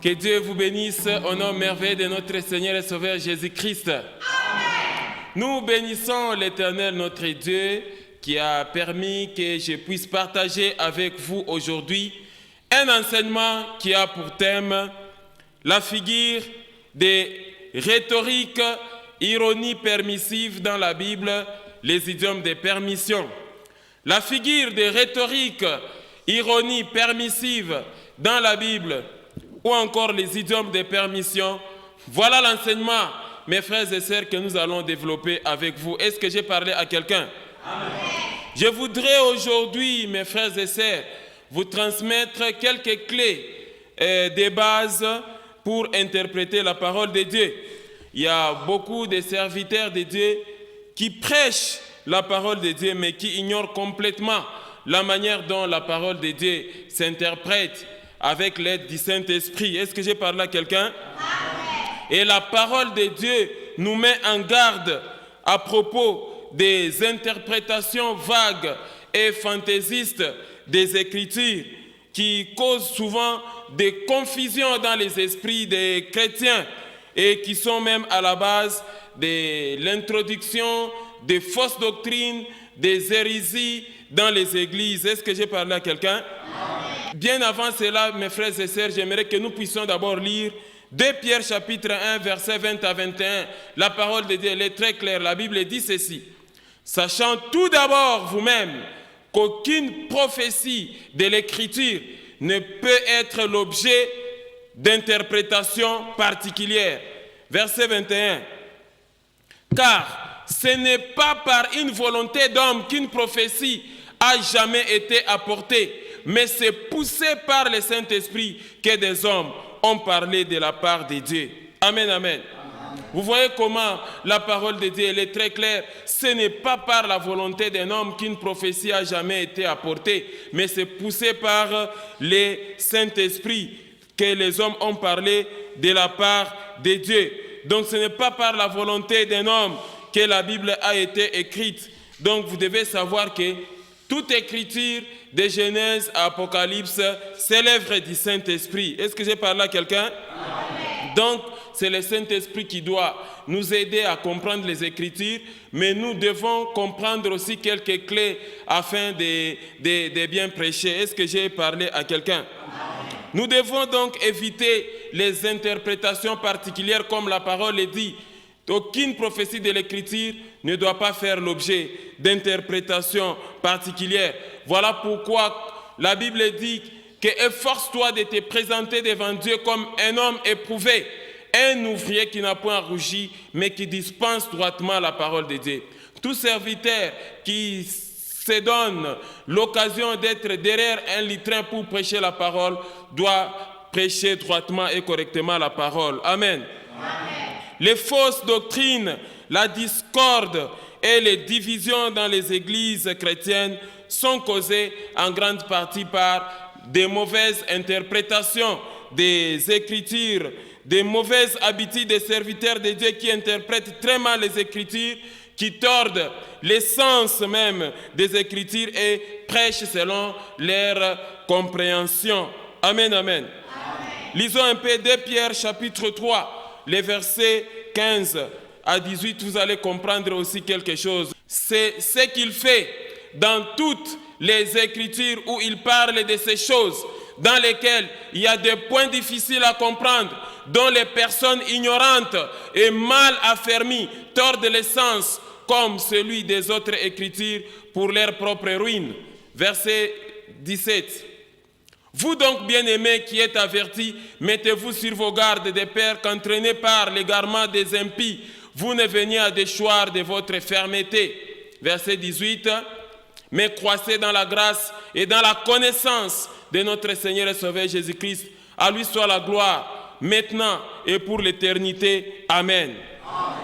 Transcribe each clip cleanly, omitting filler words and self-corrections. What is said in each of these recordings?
Que Dieu vous bénisse au nom merveilleux de notre Seigneur et Sauveur Jésus-Christ. Nous bénissons l'Éternel, notre Dieu, qui a permis que je puisse partager avec vous aujourd'hui un enseignement qui a pour thème la figure des rhétoriques, ironie permissive dans la Bible, les idiomes de permission. La figure des rhétoriques, ironie permissive dans la Bible, ou encore les idiomes de permission. Voilà l'enseignement, mes frères et sœurs, que nous allons développer avec vous. Est-ce que j'ai parlé à quelqu'un? Amen. Je voudrais aujourd'hui, mes frères et sœurs, vous transmettre quelques clés des bases pour interpréter la parole de Dieu. Il y a beaucoup de serviteurs de Dieu qui prêchent la parole de Dieu, mais qui ignorent complètement la manière dont la parole de Dieu s'interprète avec l'aide du Saint-Esprit. Est-ce que j'ai parlé à quelqu'un? Et la parole de Dieu nous met en garde à propos des interprétations vagues et fantaisistes des Écritures qui causent souvent des confusions dans les esprits des chrétiens et qui sont même à la base de l'introduction des fausses doctrines, des hérésies dans les églises. Est-ce que j'ai parlé à quelqu'un? Bien avant cela, mes frères et sœurs, j'aimerais que nous puissions d'abord lire 2 Pierre chapitre 1, versets 20 à 21. La parole de Dieu elle est très claire. La Bible dit ceci. Sachant tout d'abord vous-même qu'aucune prophétie de l'Écriture ne peut être l'objet d'interprétation particulière. Verset 21. Car ce n'est pas par une volonté d'homme qu'une prophétie a jamais été apportée, mais c'est poussé par le Saint-Esprit que des hommes ont parlé de la part de Dieu. Amen, amen. Vous voyez comment la parole de Dieu elle est très claire. Ce n'est pas par la volonté d'un homme qu'une prophétie a jamais été apportée, mais c'est poussé par le Saint-Esprit que les hommes ont parlé de la part de Dieu. Donc ce n'est pas par la volonté d'un homme que la Bible a été écrite. Donc vous devez savoir que toute écriture de Genèse à Apocalypse, c'est l'œuvre du Saint-Esprit. Est-ce que j'ai parlé à quelqu'un? Donc, c'est le Saint-Esprit qui doit nous aider à comprendre les Écritures, mais nous devons comprendre aussi quelques clés afin de bien prêcher. Est-ce que j'ai parlé à quelqu'un? Nous devons donc éviter les interprétations particulières comme la parole est dit. Aucune prophétie de l'Écriture ne doit pas faire l'objet d'interprétations particulières. Voilà pourquoi la Bible dit que efforce-toi de te présenter devant Dieu comme un homme éprouvé, un ouvrier qui n'a point rougi, mais qui dispense droitement la parole de Dieu. Tout serviteur qui se donne l'occasion d'être derrière un litrin pour prêcher la parole doit prêcher droitement et correctement la parole. Amen. Amen. Les fausses doctrines, la discorde et les divisions dans les églises chrétiennes sont causées en grande partie par des mauvaises interprétations des Écritures, des mauvaises habitudes des serviteurs de Dieu qui interprètent très mal les Écritures, qui tordent l'essence même des Écritures et prêchent selon leur compréhension. Amen, amen. Amen. Lisons un peu 2 Pierre chapitre 3. Les versets 15 à 18, vous allez comprendre aussi quelque chose. C'est ce qu'il fait dans toutes les Écritures où il parle de ces choses dans lesquelles il y a des points difficiles à comprendre, dont les personnes ignorantes et mal affermies tordent l'essence comme celui des autres Écritures pour leur propre ruine. Verset 17. Vous donc, bien-aimés qui êtes avertis, mettez-vous sur vos gardes de peur qu'entraînés par l'égarement des impies, vous ne veniez à déchoir de votre fermeté. Verset 18. Mais croissez dans la grâce et dans la connaissance de notre Seigneur et Sauveur Jésus-Christ. À lui soit la gloire, maintenant et pour l'éternité. Amen. Amen.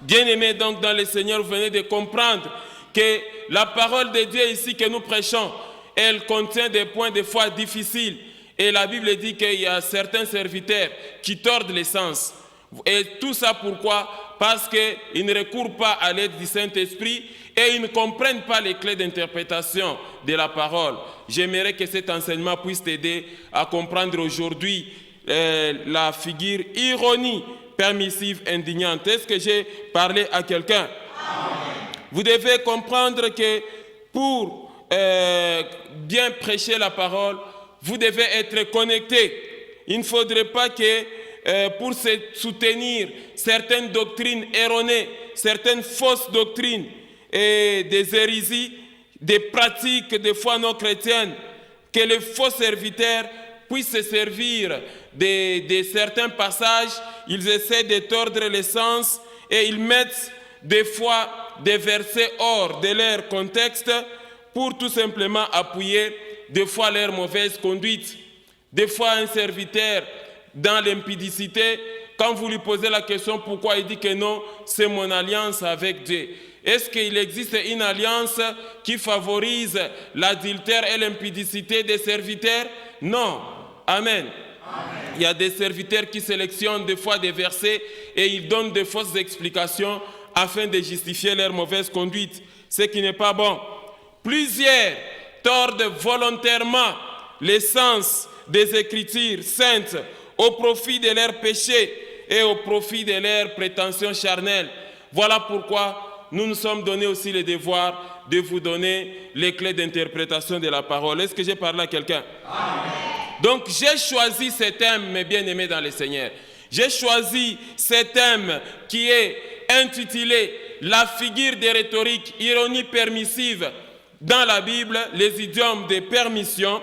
Bien-aimés donc dans le Seigneur, vous venez de comprendre que la parole de Dieu ici que nous prêchons, elle contient des points de foi difficiles. Et la Bible dit qu'il y a certains serviteurs qui tordent l'essence. Et tout ça pourquoi? Parce qu'ils ne recourent pas à l'aide du Saint-Esprit et ils ne comprennent pas les clés d'interprétation de la parole. J'aimerais que cet enseignement puisse t'aider à comprendre aujourd'hui la figure ironie, permissive, indignante. Est-ce que j'ai parlé à quelqu'un? Vous devez comprendre que pour bien prêcher la parole, vous devez être connecté. Il ne faudrait pas que pour se soutenir certaines doctrines erronées, certaines fausses doctrines et des hérésies, des pratiques des foi non chrétiennes, que les faux serviteurs puissent se servir de certains passages, ils essaient de tordre le sens et ils mettent des fois des versets hors de leur contexte pour tout simplement appuyer des fois leur mauvaise conduite. Des fois un serviteur dans l'impudicité, quand vous lui posez la question pourquoi, il dit que non, c'est mon alliance avec Dieu. Est-ce qu'il existe une alliance qui favorise l'adultère et l'impudicité des serviteurs? Non. Amen. Il y a des serviteurs qui sélectionnent des fois des versets et ils donnent de fausses explications afin de justifier leur mauvaise conduite, ce qui n'est pas bon. Plusieurs tordent volontairement l'essence des Écritures saintes au profit de leurs péchés et au profit de leurs prétentions charnelles. Voilà pourquoi nous nous sommes donné aussi le devoir de vous donner les clés d'interprétation de la parole. Est-ce que j'ai parlé à quelqu'un? Donc j'ai choisi ce thème, mes bien-aimés dans le Seigneur. J'ai choisi ce thème qui est intitulé « La figure de rhétorique, ironie permissive dans la Bible, les idiomes de permission »,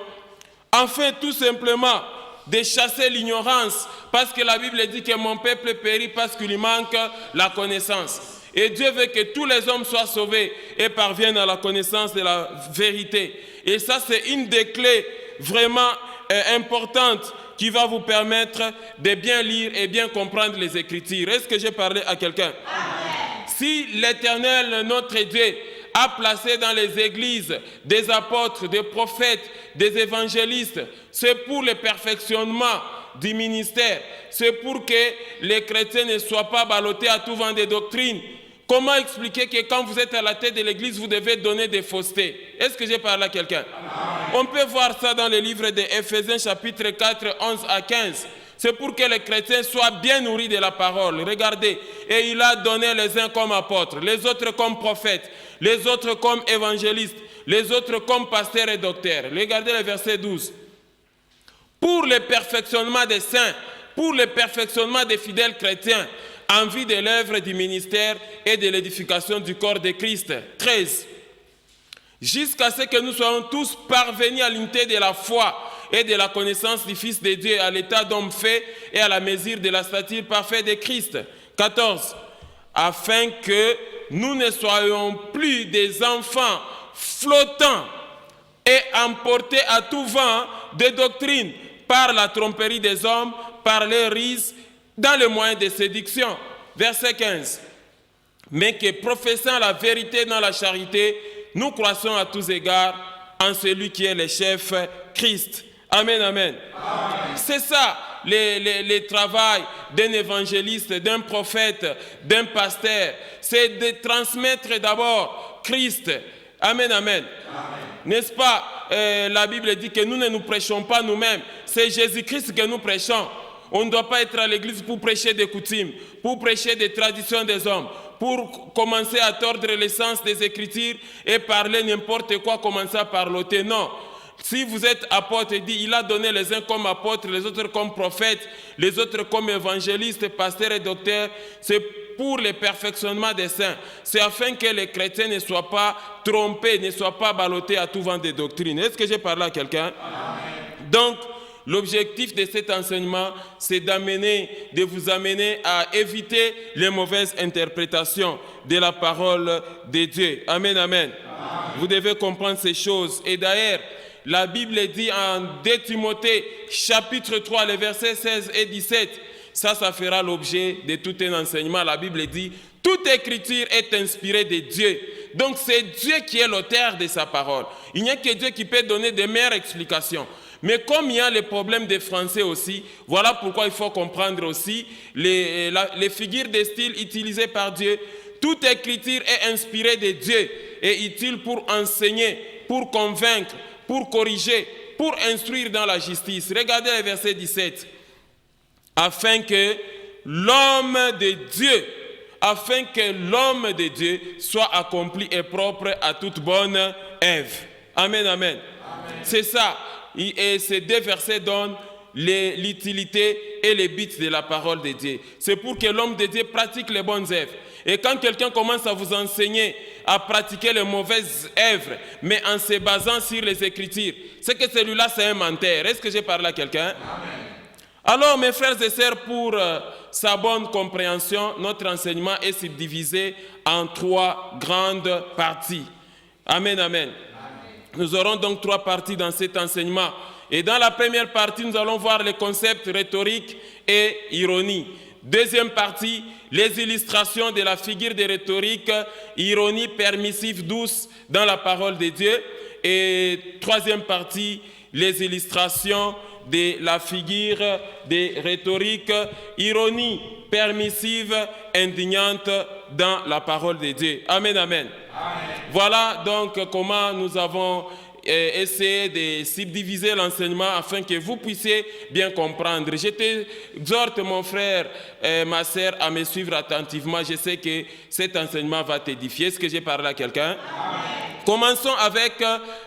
afin tout simplement de chasser l'ignorance, parce que la Bible dit que mon peuple périt parce qu'il lui manque la connaissance. Et Dieu veut que tous les hommes soient sauvés et parviennent à la connaissance de la vérité. Et ça, c'est une des clés vraiment importantes qui va vous permettre de bien lire et bien comprendre les Écritures. Est-ce que j'ai parlé à quelqu'un? Si l'Éternel, notre Dieu, a placé dans les églises des apôtres, des prophètes, des évangélistes, c'est pour le perfectionnement du ministère, c'est pour que les chrétiens ne soient pas ballottés à tout vent des doctrines. Comment expliquer que quand vous êtes à la tête de l'église, vous devez donner des faussetés? Est-ce que j'ai parlé à quelqu'un? On peut voir ça dans le livre d'Éphésiens chapitre 4, 11 à 15. C'est pour que les chrétiens soient bien nourris de la parole. Regardez, et il a donné les uns comme apôtres, les autres comme prophètes, les autres comme évangélistes, les autres comme pasteurs et docteurs. Regardez le verset 12. Pour le perfectionnement des saints, pour le perfectionnement des fidèles chrétiens, en vue de l'œuvre du ministère et de l'édification du corps de Christ. 13. Jusqu'à ce que nous soyons tous parvenus à l'unité de la foi et de la connaissance du Fils de Dieu, à l'état d'homme fait et à la mesure de la stature parfaite de Christ. 14. Afin que nous ne soyons plus des enfants flottants et emportés à tout vent de doctrine par la tromperie des hommes, par les ruses, dans le moyen de séduction. Verset 15. Mais que professant la vérité dans la charité, nous croissons à tous égards en celui qui est le chef, Christ. Amen, amen. C'est ça le travail d'un évangéliste, d'un prophète, d'un pasteur. C'est de transmettre d'abord Christ. Amen, amen. N'est-ce pas, la Bible dit que nous ne nous prêchons pas nous-mêmes. C'est Jésus-Christ que nous prêchons. On ne doit pas être à l'église pour prêcher des coutumes, pour prêcher des traditions des hommes, pour commencer à tordre l'essence des Écritures et parler n'importe quoi, commencer à parloter. Non. Si vous êtes apôtre, il dit, il a donné les uns comme apôtres, les autres comme prophètes, les autres comme évangélistes, pasteurs et docteurs. C'est pour le perfectionnement des saints. C'est afin que les chrétiens ne soient pas trompés, ne soient pas ballottés à tout vent des doctrines. Est-ce que j'ai parlé à quelqu'un? Donc, l'objectif de cet enseignement, c'est de vous amener à éviter les mauvaises interprétations de la parole de Dieu. Amen, amen. Vous devez comprendre ces choses. Et d'ailleurs, la Bible dit en 2 Timothée, chapitre 3, les versets 16 et 17, ça fera l'objet de tout un enseignement. La Bible dit, toute écriture est inspirée de Dieu. Donc c'est Dieu qui est l'auteur de sa parole. Il n'y a que Dieu qui peut donner de meilleures explications. Mais comme il y a les problèmes des Français aussi, voilà pourquoi il faut comprendre aussi les figures de style utilisées par Dieu. Toute écriture est inspirée de Dieu et utile pour enseigner, pour convaincre, pour corriger, pour instruire dans la justice. Regardez le verset 17. afin que l'homme de Dieu soit accompli et propre à toute bonne œuvre. Amen, amen. C'est ça. Et ces deux versets donnent l'utilité et les buts de la parole de Dieu. C'est pour que l'homme de Dieu pratique les bonnes œuvres. Et quand quelqu'un commence à vous enseigner à pratiquer les mauvaises œuvres, mais en se basant sur les Écritures, c'est que celui-là, c'est un menteur. Est-ce que j'ai parlé à quelqu'un? Amen. Alors, mes frères et sœurs, pour sa bonne compréhension, notre enseignement est subdivisé en 3 grandes parties. Amen, amen. Nous aurons donc 3 parties dans cet enseignement. Et dans la première partie, nous allons voir les concepts rhétoriques et ironie. Deuxième partie, les illustrations de la figure de rhétorique, ironie permissive douce dans la parole de Dieu. Et troisième partie, les illustrations de la figure de rhétorique, ironie permissive, indignante dans la parole de Dieu. Amen, amen. Amen. Voilà donc comment nous avons essayé de subdiviser l'enseignement afin que vous puissiez bien comprendre. Je t'exhorte, mon frère et ma sœur, à me suivre attentivement. Je sais que cet enseignement va t'édifier. Est-ce que j'ai parlé à quelqu'un? Commençons avec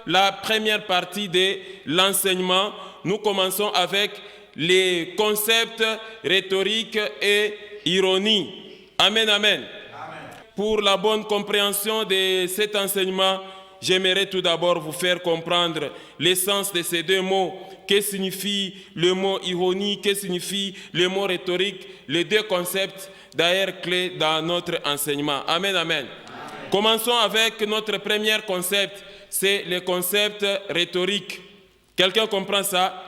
la première partie de l'enseignement. Nous commençons avec les concepts rhétoriques et ironie. Amen, amen. Pour la bonne compréhension de cet enseignement, j'aimerais tout d'abord vous faire comprendre l'essence de ces deux mots. Que signifie le mot ironie? Que signifie le mot rhétorique? Les deux concepts d'ailleurs clés dans notre enseignement. Amen, amen. Commençons avec notre premier concept, c'est le concept rhétorique. Quelqu'un comprend ça?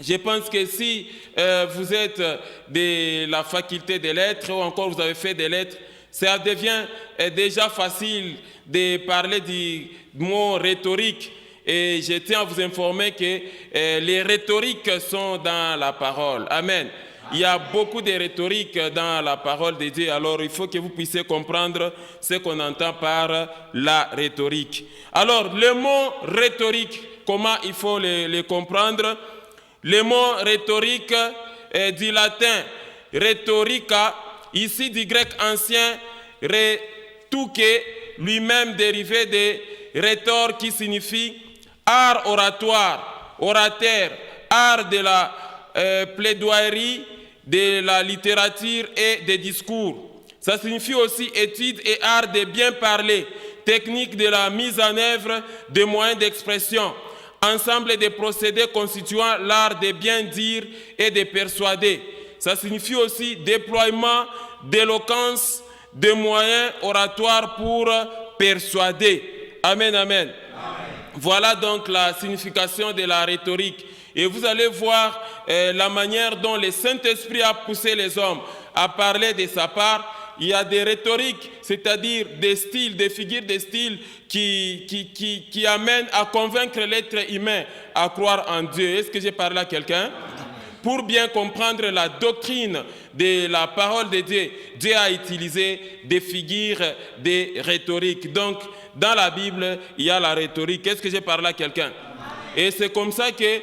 Je pense que si vous êtes de la faculté des lettres ou encore vous avez fait des lettres, ça devient déjà facile de parler du mot rhétorique. Et je tiens à vous informer que les rhétoriques sont dans la parole. Amen. Il y a beaucoup de rhétorique dans la parole de Dieu. Alors, il faut que vous puissiez comprendre ce qu'on entend par la rhétorique. Alors, le mot rhétorique, comment il faut le comprendre? Le mot rhétorique est du latin rhetorica, ici du grec ancien rhétouké, lui-même dérivé de rhétor qui signifie art oratoire, orateur, art de la plaidoirie, de la littérature et des discours. Ça signifie aussi étude et art de bien parler, technique de la mise en œuvre de moyens d'expression, ensemble de procédés constituant l'art de bien dire et de persuader. Ça signifie aussi déploiement d'éloquence, de moyens oratoires pour persuader. Amen, amen. Voilà donc la signification de la rhétorique. Et vous allez voir la manière dont le Saint-Esprit a poussé les hommes à parler de sa part. Il y a des rhétoriques, c'est-à-dire des styles, des figures de style qui amènent à convaincre l'être humain à croire en Dieu. Est-ce que j'ai parlé à quelqu'un? Pour bien comprendre la doctrine de la parole de Dieu, Dieu a utilisé des figures de rhétorique. Donc, dans la Bible, il y a la rhétorique. Est-ce que j'ai parlé à quelqu'un? Et c'est comme ça que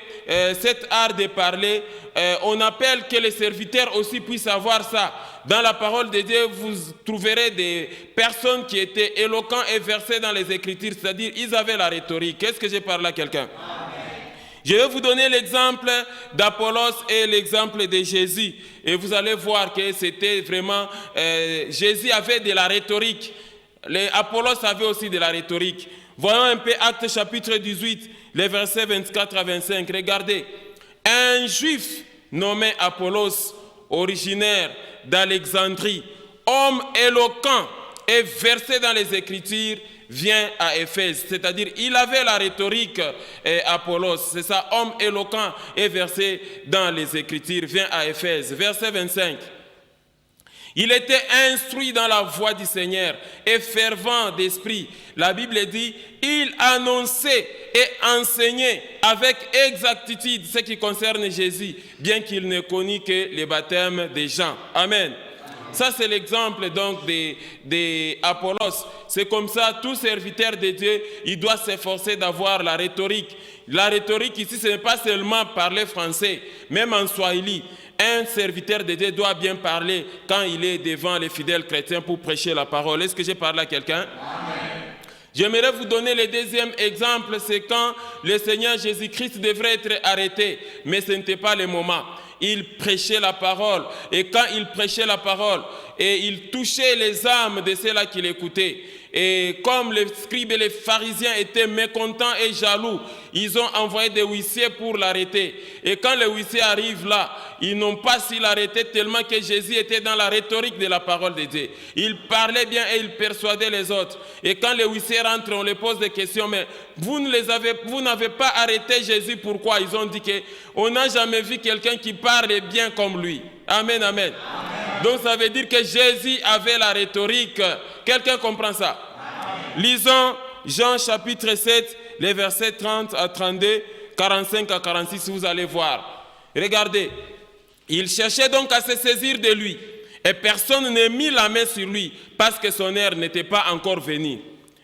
cet art de parler, on appelle que les serviteurs aussi puissent avoir ça. Dans la parole de Dieu, vous trouverez des personnes qui étaient éloquents et versés dans les Écritures, c'est-à-dire ils avaient la rhétorique. Est-ce que j'ai parlé à quelqu'un? Je vais vous donner l'exemple d'Apollos et l'exemple de Jésus. Et vous allez voir que c'était vraiment... Jésus avait de la rhétorique. Apollos avait aussi de la rhétorique. Voyons un peu Actes chapitre 18, les versets 24 à 25. Regardez. Un juif nommé Apollos, originaire d'Alexandrie, homme éloquent et versé dans les Écritures, vient à Éphèse. C'est-à-dire, il avait la rhétorique, Apollos. C'est ça, homme éloquent et versé dans les Écritures, vient à Éphèse. Verset 25. Il était instruit dans la voie du Seigneur et fervent d'esprit. La Bible dit, il annonçait et enseignait avec exactitude ce qui concerne Jésus, bien qu'il ne connût que le baptême des gens. Amen. Ça, c'est l'exemple donc d'Apollos. C'est comme ça, tout serviteur de Dieu, il doit s'efforcer d'avoir la rhétorique. La rhétorique ici, ce n'est pas seulement parler français, même en swahili. un serviteur de Dieu doit bien parler quand il est devant les fidèles chrétiens pour prêcher la parole. Est-ce que j'ai parlé à quelqu'un? J'aimerais vous donner le deuxième exemple, c'est quand le Seigneur Jésus-Christ devrait être arrêté, mais ce n'était pas le moment. Il prêchait la parole, et quand il prêchait la parole, et il touchait les âmes de ceux-là qui l'écoutaient. Et comme les scribes et les pharisiens étaient mécontents et jaloux, ils ont envoyé des huissiers pour l'arrêter. Et quand les huissiers arrivent là, ils n'ont pas su l'arrêter tellement que Jésus était dans la rhétorique de la parole de Dieu. Il parlait bien et il persuadait les autres. Et quand les huissiers rentrent, on les pose des questions, mais vous n'avez pas arrêté Jésus, pourquoi? Ils ont dit qu'on n'a jamais vu quelqu'un qui parle bien comme lui. Amen, amen. Donc ça veut dire que Jésus avait la rhétorique. Quelqu'un comprend ça? Lisons Jean chapitre 7, les versets 30 à 32, 45 à 46, vous allez voir. Regardez, il cherchait donc à se saisir de lui, et personne ne mit la main sur lui, parce que son heure n'était pas encore venue.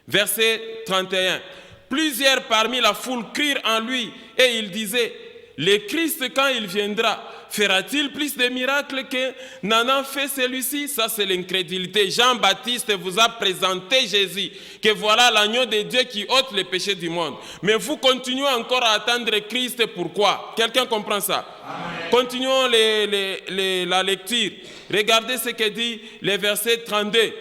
Verset 31. Plusieurs parmi la foule crurent en lui, et il disait, le Christ, quand il viendra, fera-t-il plus de miracles que n'en a fait celui-ci? Ça, c'est l'incrédulité. Jean-Baptiste vous a présenté Jésus, que voilà l'agneau de Dieu qui ôte les péchés du monde. Mais vous continuez encore à attendre Christ, pourquoi? Quelqu'un comprend ça? Amen. Continuons la lecture. Regardez ce que dit le verset 32.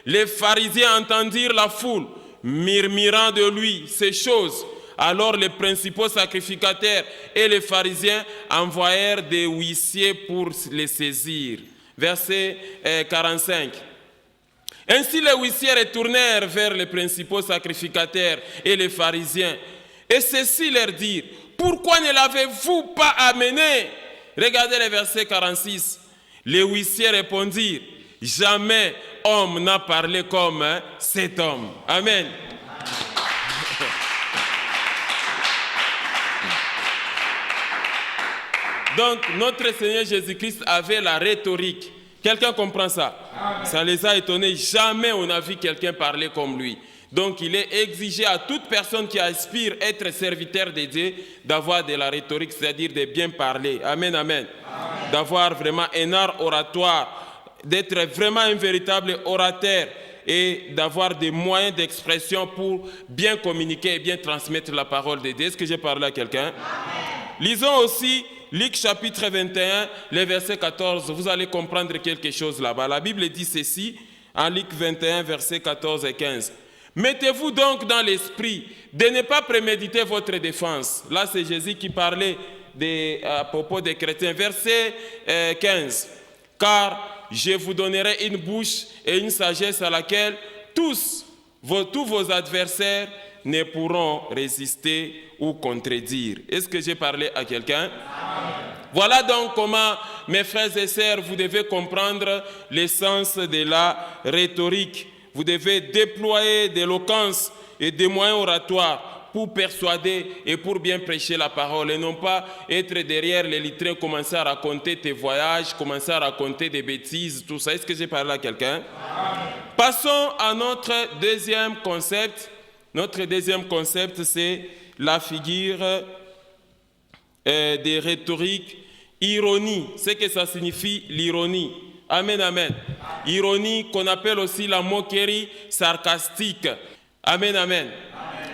Les pharisiens entendirent la foule murmurant de lui ces choses. Alors les principaux sacrificateurs et les pharisiens envoyèrent des huissiers pour les saisir. Verset 45. Ainsi les huissiers retournèrent vers les principaux sacrificateurs et les pharisiens. Et ceux-ci leur dirent, pourquoi ne l'avez-vous pas amené? Regardez le verset 46. Les huissiers répondirent, jamais homme n'a parlé comme cet homme. Amen. Donc, notre Seigneur Jésus-Christ avait la rhétorique. Quelqu'un comprend ça? Amen. Ça les a étonnés. Jamais on n'a vu quelqu'un parler comme lui. Donc, il est exigé à toute personne qui aspire à être serviteur de Dieu d'avoir de la rhétorique, c'est-à-dire de bien parler. Amen, amen. Amen. D'avoir vraiment un art oratoire, d'être vraiment un véritable orateur et d'avoir des moyens d'expression pour bien communiquer et bien transmettre la parole de Dieu. Est-ce que j'ai parlé à quelqu'un? Lisons aussi Luc chapitre 21, le verset 14, vous allez comprendre quelque chose là-bas. La Bible dit ceci, en Luc 21, versets 14 et 15. Mettez-vous donc dans l'esprit de ne pas préméditer votre défense. Là, c'est Jésus qui parlait à propos des chrétiens. Verset 15. Car je vous donnerai une bouche et une sagesse à laquelle tous vos adversaires ne pourront résister ou contredire. Est-ce que j'ai parlé à quelqu'un? Voilà donc comment, mes frères et sœurs, vous devez comprendre l'essence de la rhétorique. Vous devez déployer de l'éloquence et des moyens oratoires pour persuader et pour bien prêcher la parole, et non pas être derrière les litrins, commencer à raconter tes voyages, commencer à raconter des bêtises, tout ça. Est-ce que j'ai parlé à quelqu'un? Passons à notre deuxième concept. Notre deuxième concept, c'est la figure des rhétoriques, ironie. C'est que ça signifie l'ironie. Amen, amen. Ironie qu'on appelle aussi la moquerie sarcastique. Amen, amen.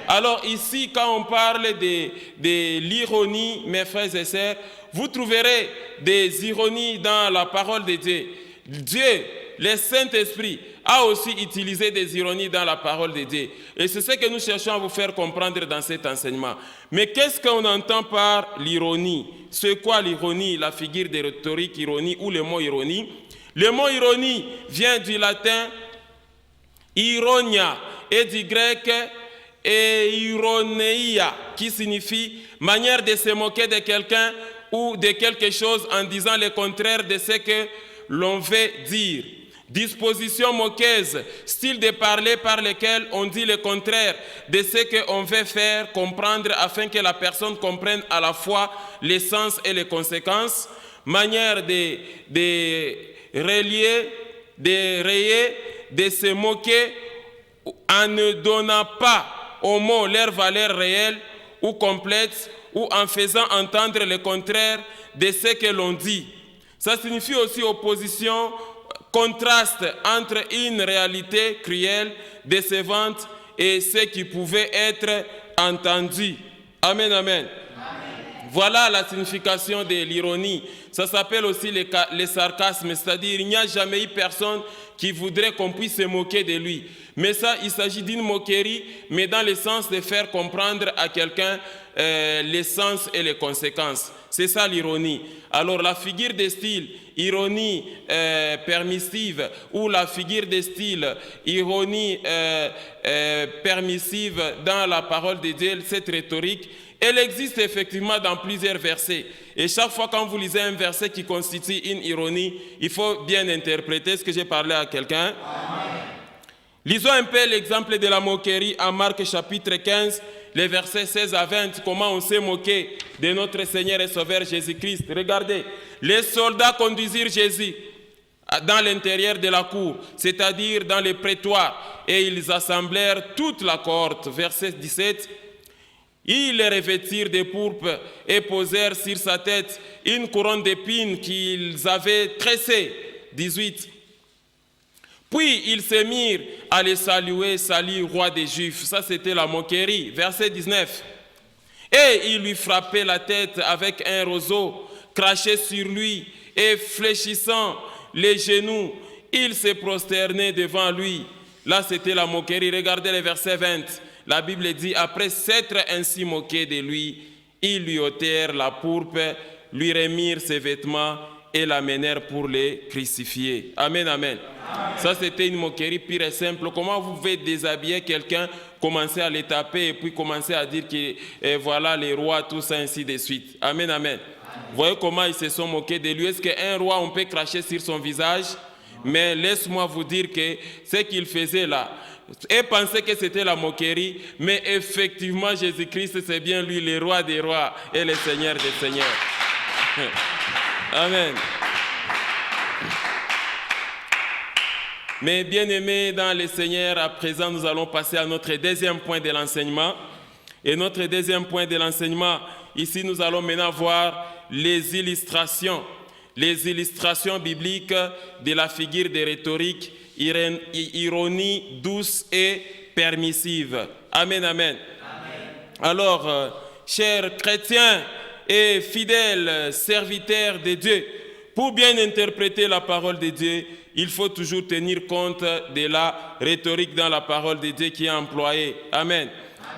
Alors ici, quand on parle de l'ironie, mes frères et sœurs, vous trouverez des ironies dans la parole de Dieu. Dieu, le Saint-Esprit, a aussi utilisé des ironies dans la parole de Dieu. Et c'est ce que nous cherchons à vous faire comprendre dans cet enseignement. Mais qu'est-ce qu'on entend par l'ironie? C'est quoi l'ironie, la figure de rhétorique ironie ou le mot ironie? Le mot ironie vient du latin ironia et du grec ironeia, qui signifie manière de se moquer de quelqu'un ou de quelque chose en disant le contraire de ce que l'on veut dire. Disposition moqueuse, style de parler par lequel on dit le contraire de ce qu'on veut faire comprendre afin que la personne comprenne à la fois les sens et les conséquences. Manière de relier, de rayer, de se moquer en ne donnant pas aux mots leur valeur réelle ou complète ou en faisant entendre le contraire de ce que l'on dit. Ça signifie aussi opposition, contraste entre une réalité cruelle, décevante et ce qui pouvait être entendu. Amen, amen. Voilà la signification de l'ironie. Ça s'appelle aussi les sarcasmes, c'est-à-dire il n'y a jamais eu personne qui voudrait qu'on puisse se moquer de lui. Mais ça, il s'agit d'une moquerie, mais dans le sens de faire comprendre à quelqu'un les sens et les conséquences. C'est ça l'ironie. Alors la figure de style, ironie permissive, ou la figure de style, ironie permissive dans la parole de Dieu, cette rhétorique, elle existe effectivement dans plusieurs versets. Et chaque fois quand vous lisez un verset qui constitue une ironie, il faut bien interpréter ce que j'ai parlé à quelqu'un. Lisons un peu l'exemple de la moquerie en Marc chapitre 15, les versets 16 à 20, comment on s'est moqué de notre Seigneur et Sauveur Jésus-Christ. Regardez, les soldats conduisirent Jésus dans l'intérieur de la cour, c'est-à-dire dans les prétoires, et ils assemblèrent toute la cohorte. Verset 17. Ils le revêtirent de pourpre et posèrent sur sa tête une couronne d'épines qu'ils avaient tressée. 18. Puis ils se mirent à le saluer, salut, roi des Juifs. Ça, c'était la moquerie. Verset 19. Et ils lui frappaient la tête avec un roseau, crachaient sur lui et fléchissant les genoux, ils se prosternaient devant lui. Là, c'était la moquerie. Regardez le verset 20. La Bible dit, après s'être ainsi moqué de lui, ils lui ôtèrent la pourpre, lui remirent ses vêtements et l'amenèrent pour les crucifier. Amen, amen. Ça, c'était une moquerie pure et simple. Comment vous pouvez déshabiller quelqu'un, commencer à le taper et puis commencer à dire que voilà les rois, tout ça, ainsi de suite. Amen, amen. Vous voyez comment ils se sont moqués de lui. Est-ce qu'un roi, on peut cracher sur son visage? Mais laisse-moi vous dire que ce qu'il faisait là, et penser que c'était la moquerie, mais effectivement, Jésus-Christ, c'est bien lui, le roi des rois et le Seigneur des seigneurs. Amen. Mais bien aimés dans le Seigneur, à présent, nous allons passer à notre deuxième point de l'enseignement. Et notre deuxième point de l'enseignement, ici, nous allons maintenant voir les illustrations bibliques de la figure de rhétorique, ironie douce et permissive. Amen, amen. Alors, chers chrétiens et fidèles serviteurs de Dieu, pour bien interpréter la parole de Dieu, il faut toujours tenir compte de la rhétorique dans la parole de Dieu qui est employée. Amen.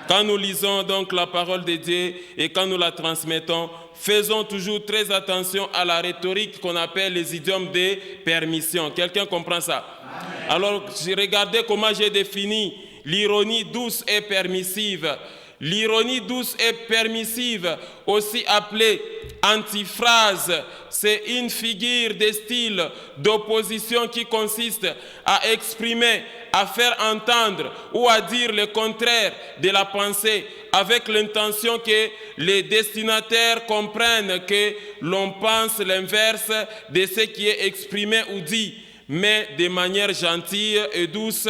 Quand nous lisons donc la parole de Dieu et quand nous la transmettons, faisons toujours très attention à la rhétorique qu'on appelle les idiomes de permission. Quelqu'un comprend ça? Amen. Alors, regardez comment j'ai défini l'ironie douce et permissive. L'ironie douce et permissive, aussi appelée antiphrase, c'est une figure de style d'opposition qui consiste à exprimer, à faire entendre ou à dire le contraire de la pensée avec l'intention que les destinataires comprennent que l'on pense l'inverse de ce qui est exprimé ou dit, mais de manière gentille et douce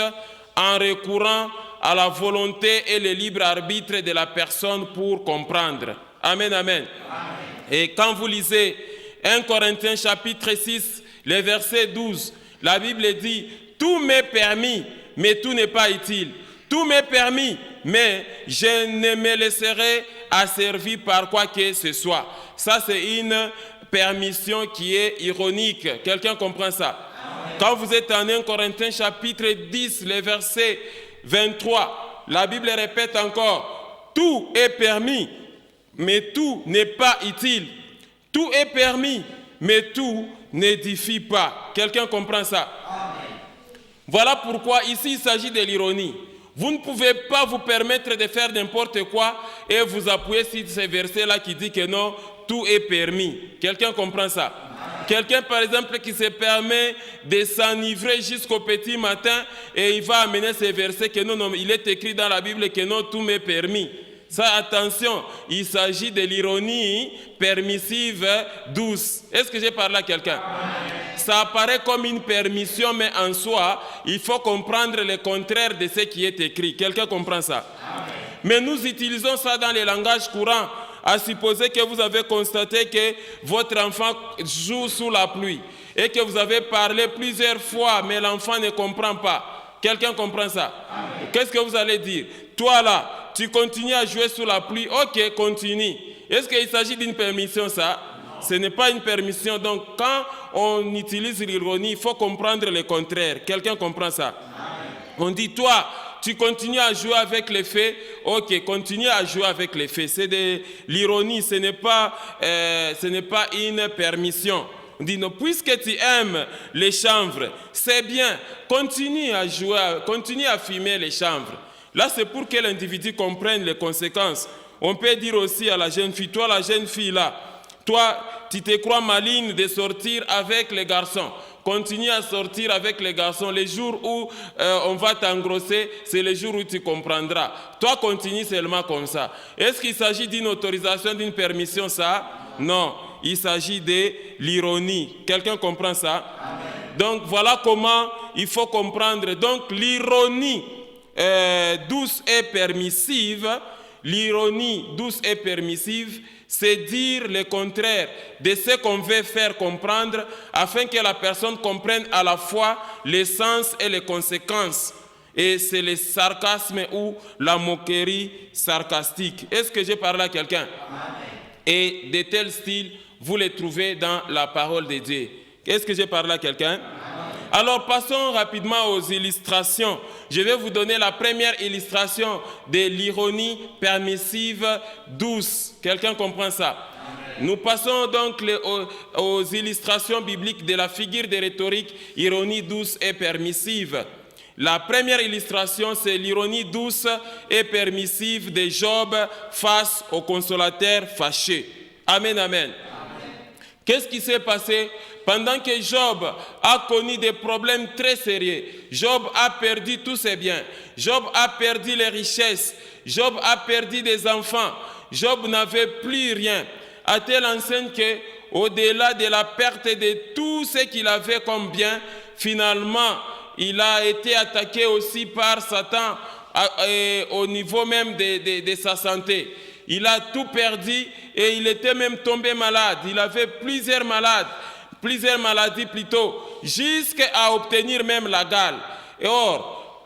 en recourant à la volonté et le libre arbitre de la personne pour comprendre. Amen, amen. Amen. Et quand vous lisez 1 Corinthiens chapitre 6, le verset 12, la Bible dit « Tout m'est permis, mais tout n'est pas utile. Tout m'est permis, mais je ne me laisserai asservir par quoi que ce soit. » Ça, c'est une permission qui est ironique. Quelqu'un comprend ça? Amen. Quand vous êtes en 1 Corinthiens chapitre 10, le verset 23, la Bible répète encore, tout est permis, mais tout n'est pas utile. Tout est permis, mais tout n'édifie pas. Quelqu'un comprend ça? Amen. Voilà pourquoi ici il s'agit de l'ironie. Vous ne pouvez pas vous permettre de faire n'importe quoi et vous appuyer sur ce verset-là qui dit que non, tout est permis. Quelqu'un comprend ça? Quelqu'un, par exemple, qui se permet de s'enivrer jusqu'au petit matin et il va amener ces versets que non, il est écrit dans la Bible que non, tout m'est permis. Ça, attention, il s'agit de l'ironie permissive douce. Est-ce que j'ai parlé à quelqu'un? Ça apparaît comme une permission, mais en soi, il faut comprendre le contraire de ce qui est écrit. Quelqu'un comprend ça? Amen. Mais nous utilisons ça dans le langage courant à supposer que vous avez constaté que votre enfant joue sous la pluie et que vous avez parlé plusieurs fois, mais l'enfant ne comprend pas. Quelqu'un comprend ça? Qu'est-ce que vous allez dire? Toi là, tu continues à jouer sous la pluie, ok, continue. Est-ce qu'il s'agit d'une permission ça? Ce n'est pas une permission. Donc quand on utilise l'ironie, il faut comprendre le contraire. Quelqu'un comprend ça? On dit, toi, tu continues à jouer avec les faits, ok, continue à jouer avec les faits. C'est de l'ironie, ce n'est pas une permission. On dit, non, puisque tu aimes les chanvres, c'est bien, continue à jouer, continue à fumer les chanvres. Là, c'est pour que l'individu comprenne les conséquences. On peut dire aussi à la jeune fille, toi, la jeune fille là, toi, tu te crois maligne de sortir avec les garçons. Continue à sortir avec les garçons. Les jours où on va t'engrosser, c'est les jours où tu comprendras. Toi, continue seulement comme ça. Est-ce qu'il s'agit d'une autorisation, d'une permission, ça? Non, il s'agit de l'ironie. Quelqu'un comprend ça? Amen. Donc, voilà comment il faut comprendre. Donc, l'ironie douce et permissive, l'ironie douce et permissive, c'est dire le contraire de ce qu'on veut faire comprendre afin que la personne comprenne à la fois les sens et les conséquences. Et c'est le sarcasme ou la moquerie sarcastique. Est-ce que j'ai parlé à quelqu'un? Et de tels styles, vous les trouvez dans la parole de Dieu. Est-ce que j'ai parlé à quelqu'un? Alors passons rapidement aux illustrations. Je vais vous donner la première illustration de l'ironie permissive douce. Quelqu'un comprend ça? Amen. Nous passons donc aux illustrations bibliques de la figure de rhétorique, ironie douce et permissive. La première illustration, c'est l'ironie douce et permissive de Job face au consolateur fâché. Amen, amen. Qu'est-ce qui s'est passé? Pendant que Job a connu des problèmes très sérieux, Job a perdu tous ses biens, Job a perdu les richesses, Job a perdu des enfants, Job n'avait plus rien, à telle enseigne qu'au-delà de la perte de tout ce qu'il avait comme bien, finalement, il a été attaqué aussi par Satan au niveau même de sa santé. Il a tout perdu et il était même tombé malade. Il avait plusieurs maladies plutôt, jusqu'à obtenir même la gale. Et or,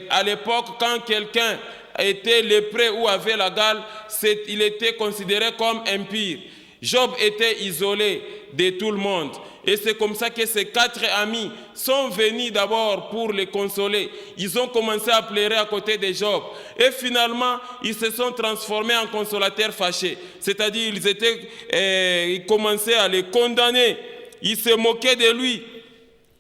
à l'époque, quand quelqu'un était lépreux ou avait la gale, il était considéré comme impur. Job était isolé de tout le monde. Et c'est comme ça que ses 4 amis sont venus d'abord pour le consoler. Ils ont commencé à pleurer à côté de Job. Et finalement, ils se sont transformés en consolateurs fâchés. C'est-à-dire, ils commençaient à les condamner. Ils se moquaient de lui.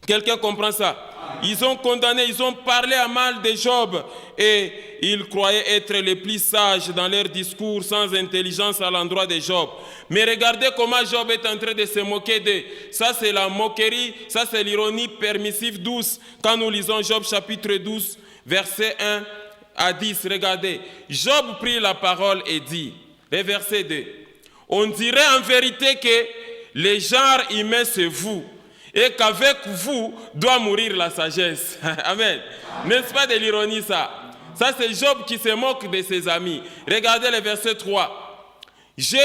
Quelqu'un comprend ça? Ils ont condamné, ils ont parlé à mal de Job. Et ils croyaient être les plus sages dans leur discours, sans intelligence à l'endroit de Job. Mais regardez comment Job est en train de se moquer d'eux. Ça, c'est la moquerie, ça, c'est l'ironie permissive douce. Quand nous lisons Job chapitre 12, versets 1 à 10, regardez. Job prit la parole et dit, le verset 2, « On dirait en vérité que les genres humains, c'est vous, et qu'avec vous doit mourir la sagesse. » Amen. N'est-ce pas de l'ironie ça? Ça, c'est Job qui se moque de ses amis. Regardez le verset 3. « J'ai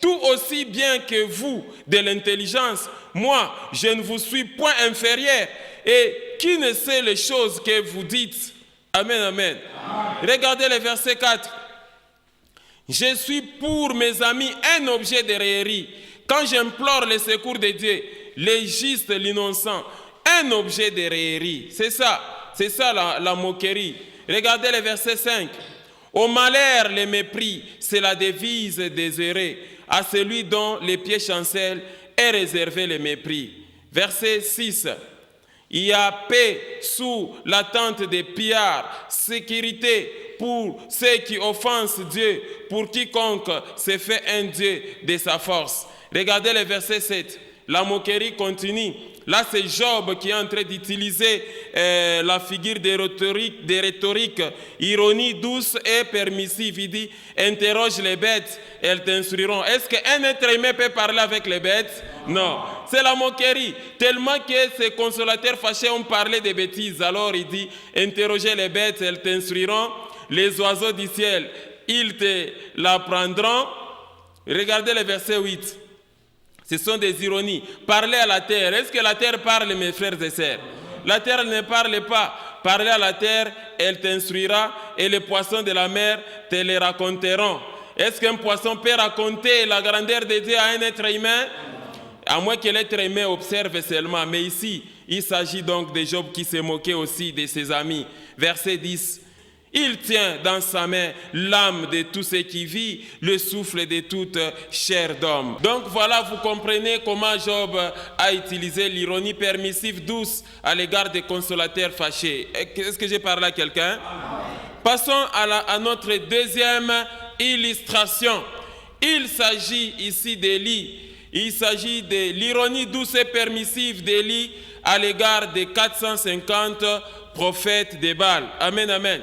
tout aussi bien que vous de l'intelligence. Moi, je ne vous suis point inférieur. Et qui ne sait les choses que vous dites? » Amen, amen. Regardez le verset 4. « Je suis pour mes amis un objet de raillerie. Quand j'implore le secours de Dieu, les justes, l'innocent, un objet de raillerie. » C'est ça la moquerie. Regardez le verset 5. « Au malheur, le mépris, c'est la devise désirée. À celui dont les pieds chancellent est réservé le mépris. » Verset 6. « Il y a paix sous la tente des pillards, sécurité pour ceux qui offensent Dieu, pour quiconque se fait un Dieu de sa force. » Regardez le verset 7. La moquerie continue. Là, c'est Job qui est en train d'utiliser la figure de rhétorique, ironie douce et permissive. Il dit, interroge les bêtes, elles t'instruiront. Est-ce qu'un être humain peut parler avec les bêtes? Non. C'est la moquerie. Tellement que ces consolateurs fâchés ont parlé des bêtises. Alors il dit, interrogez les bêtes, elles t'instruiront. Les oiseaux du ciel, ils te l'apprendront. Regardez le verset 8. Ce sont des ironies. Parlez à la terre. Est-ce que la terre parle, mes frères et sœurs? La terre ne parle pas. Parlez à la terre, elle t'instruira, et les poissons de la mer te les raconteront. Est-ce qu'un poisson peut raconter la grandeur de Dieu à un être humain? À moins que l'être humain observe seulement. Mais ici, il s'agit donc de Job qui se moquait aussi de ses amis. Verset 10. Il tient dans sa main l'âme de tout ce qui vit, le souffle de toute chair d'homme. Donc voilà, vous comprenez comment Job a utilisé l'ironie permissive douce à l'égard des consolateurs fâchés. Est-ce que j'ai parlé à quelqu'un? Passons à notre deuxième illustration. Il s'agit ici d'Élie. Il s'agit de l'ironie douce et permissive d'Élie à l'égard des 450 prophètes de Baal. Amen, amen.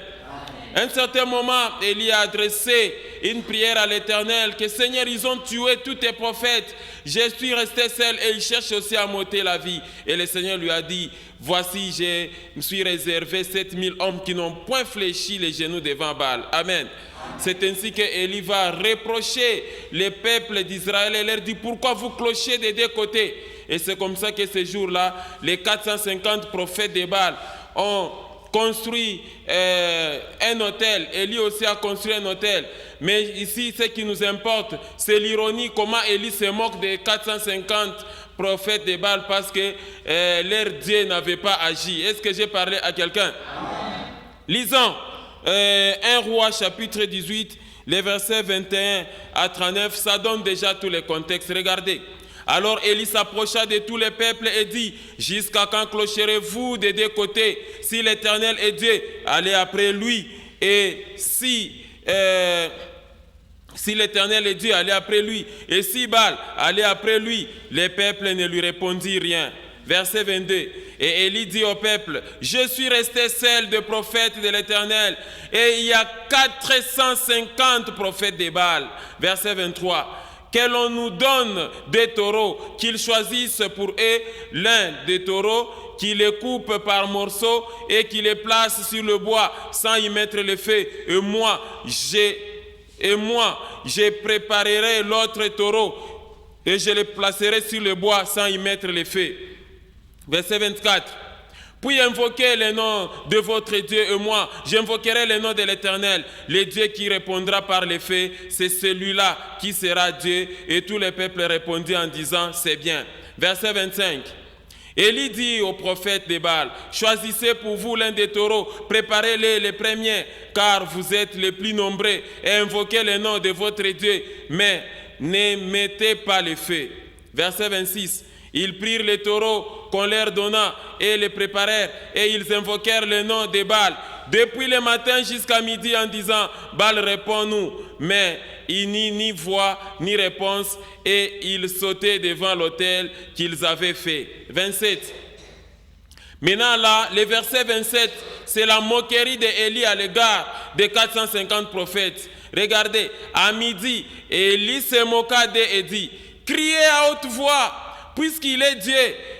À un certain moment, Élie a adressé une prière à l'Éternel que Seigneur, ils ont tué tous tes prophètes. Je suis resté seul et ils cherchent aussi à m'ôter la vie. Et le Seigneur lui a dit, voici, je me suis réservé 7000 hommes qui n'ont point fléchi les genoux devant Baal. Amen. C'est ainsi que Élie va reprocher les peuples d'Israël et leur dit, pourquoi vous clochez des deux côtés? Et c'est comme ça que ce jour-là, les 450 prophètes de Baal ont construit un hôtel. Élie aussi a construit un hôtel. Mais ici, ce qui nous importe, c'est l'ironie, comment Élie se moque des 450 prophètes de Baal parce que leur Dieu n'avait pas agi. Est-ce que j'ai parlé à quelqu'un? Lisons 1 Roi chapitre 18, les versets 21 à 39, ça donne déjà tous les contextes. Regardez. Alors Élie s'approcha de tous les peuples et dit, jusqu'à quand clocherez-vous des deux côtés? Si l'Éternel est Dieu, allez après lui. Et si l'Éternel est Dieu, allez après lui. Et si Baal, allez après lui. Les peuples ne lui répondirent rien. Verset 22. Et Élie dit au peuple, je suis resté seul de prophètes de l'Éternel, et il y a 450 prophètes de Baal. Verset 23. Que l'on nous donne des taureaux, qu'ils choisissent pour eux l'un des taureaux, qu'ils les coupent par morceaux et qu'ils les placent sur le bois sans y mettre le feu. Et moi, je préparerai l'autre taureau et je le placerai sur le bois sans y mettre le feu. Verset 24. Puis invoquez le nom de votre Dieu et moi, j'invoquerai le nom de l'Éternel. Le Dieu qui répondra par les faits, c'est celui-là qui sera Dieu. Et tous les peuples répondirent en disant, c'est bien. Verset 25. Élie dit aux prophètes de Baal, choisissez pour vous l'un des taureaux, préparez-les les premiers, car vous êtes les plus nombreux, et invoquez le nom de votre Dieu, mais ne mettez pas le feu. Verset 26. Ils prirent les taureaux qu'on leur donna et les préparèrent, et ils invoquèrent le nom de Baal depuis le matin jusqu'à midi en disant, Baal réponds-nous. Mais il n'y ni voix ni réponse, et ils sautaient devant l'autel qu'ils avaient fait. 27. Maintenant là, le verset 27, c'est la moquerie d'Élie à l'égard des 450 prophètes. Regardez, à midi, Élie se moqua d'eux et dit, criez à haute voix. Puisqu'il est Dieu,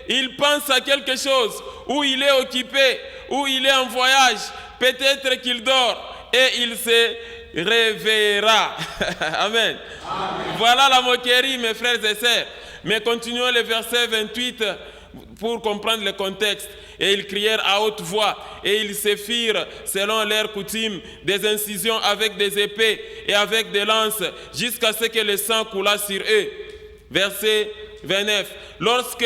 il pense à quelque chose, ou il est occupé, ou il est en voyage, peut-être qu'il dort, et il se réveillera. Amen. Amen. Voilà la moquerie, mes frères et sœurs. Mais continuons le verset 28 pour comprendre le contexte. Et ils crièrent à haute voix, et ils se firent, selon leur coutume, des incisions avec des épées et avec des lances, jusqu'à ce que le sang coulât sur eux. Verset 29. Lorsque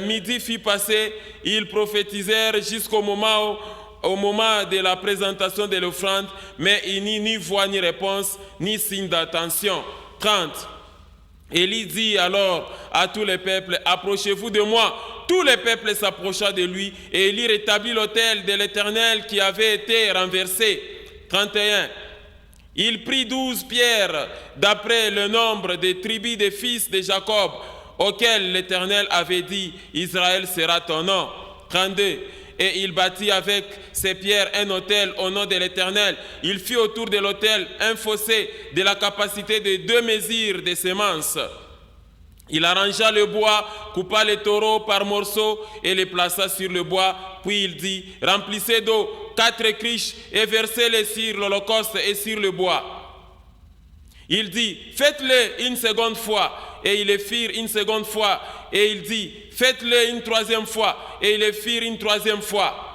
midi fut passé, ils prophétisèrent jusqu'au moment de la présentation de l'offrande, mais il n'y eut ni voix ni réponse, ni signe d'attention. 30. Élie dit alors à tous les peuples, approchez-vous de moi. Tout le peuple s'approcha de lui, et Élie rétablit l'autel de l'Éternel qui avait été renversé. 31. Il prit 12 pierres d'après le nombre des tribus des fils de Jacob, auxquels l'Éternel avait dit, Israël sera ton nom. 32. Et il bâtit avec ces pierres un autel au nom de l'Éternel. Il fit autour de l'autel un fossé de la capacité de 2 mesures de semences. Il arrangea le bois, coupa les taureaux par morceaux et les plaça sur le bois. Puis il dit, remplissez d'eau 4 criches et versez-les sur l'holocauste et sur le bois. Il dit, faites-le une seconde fois. Et ils le firent une seconde fois. Et il dit, faites-le une troisième fois. Et ils le firent une troisième fois.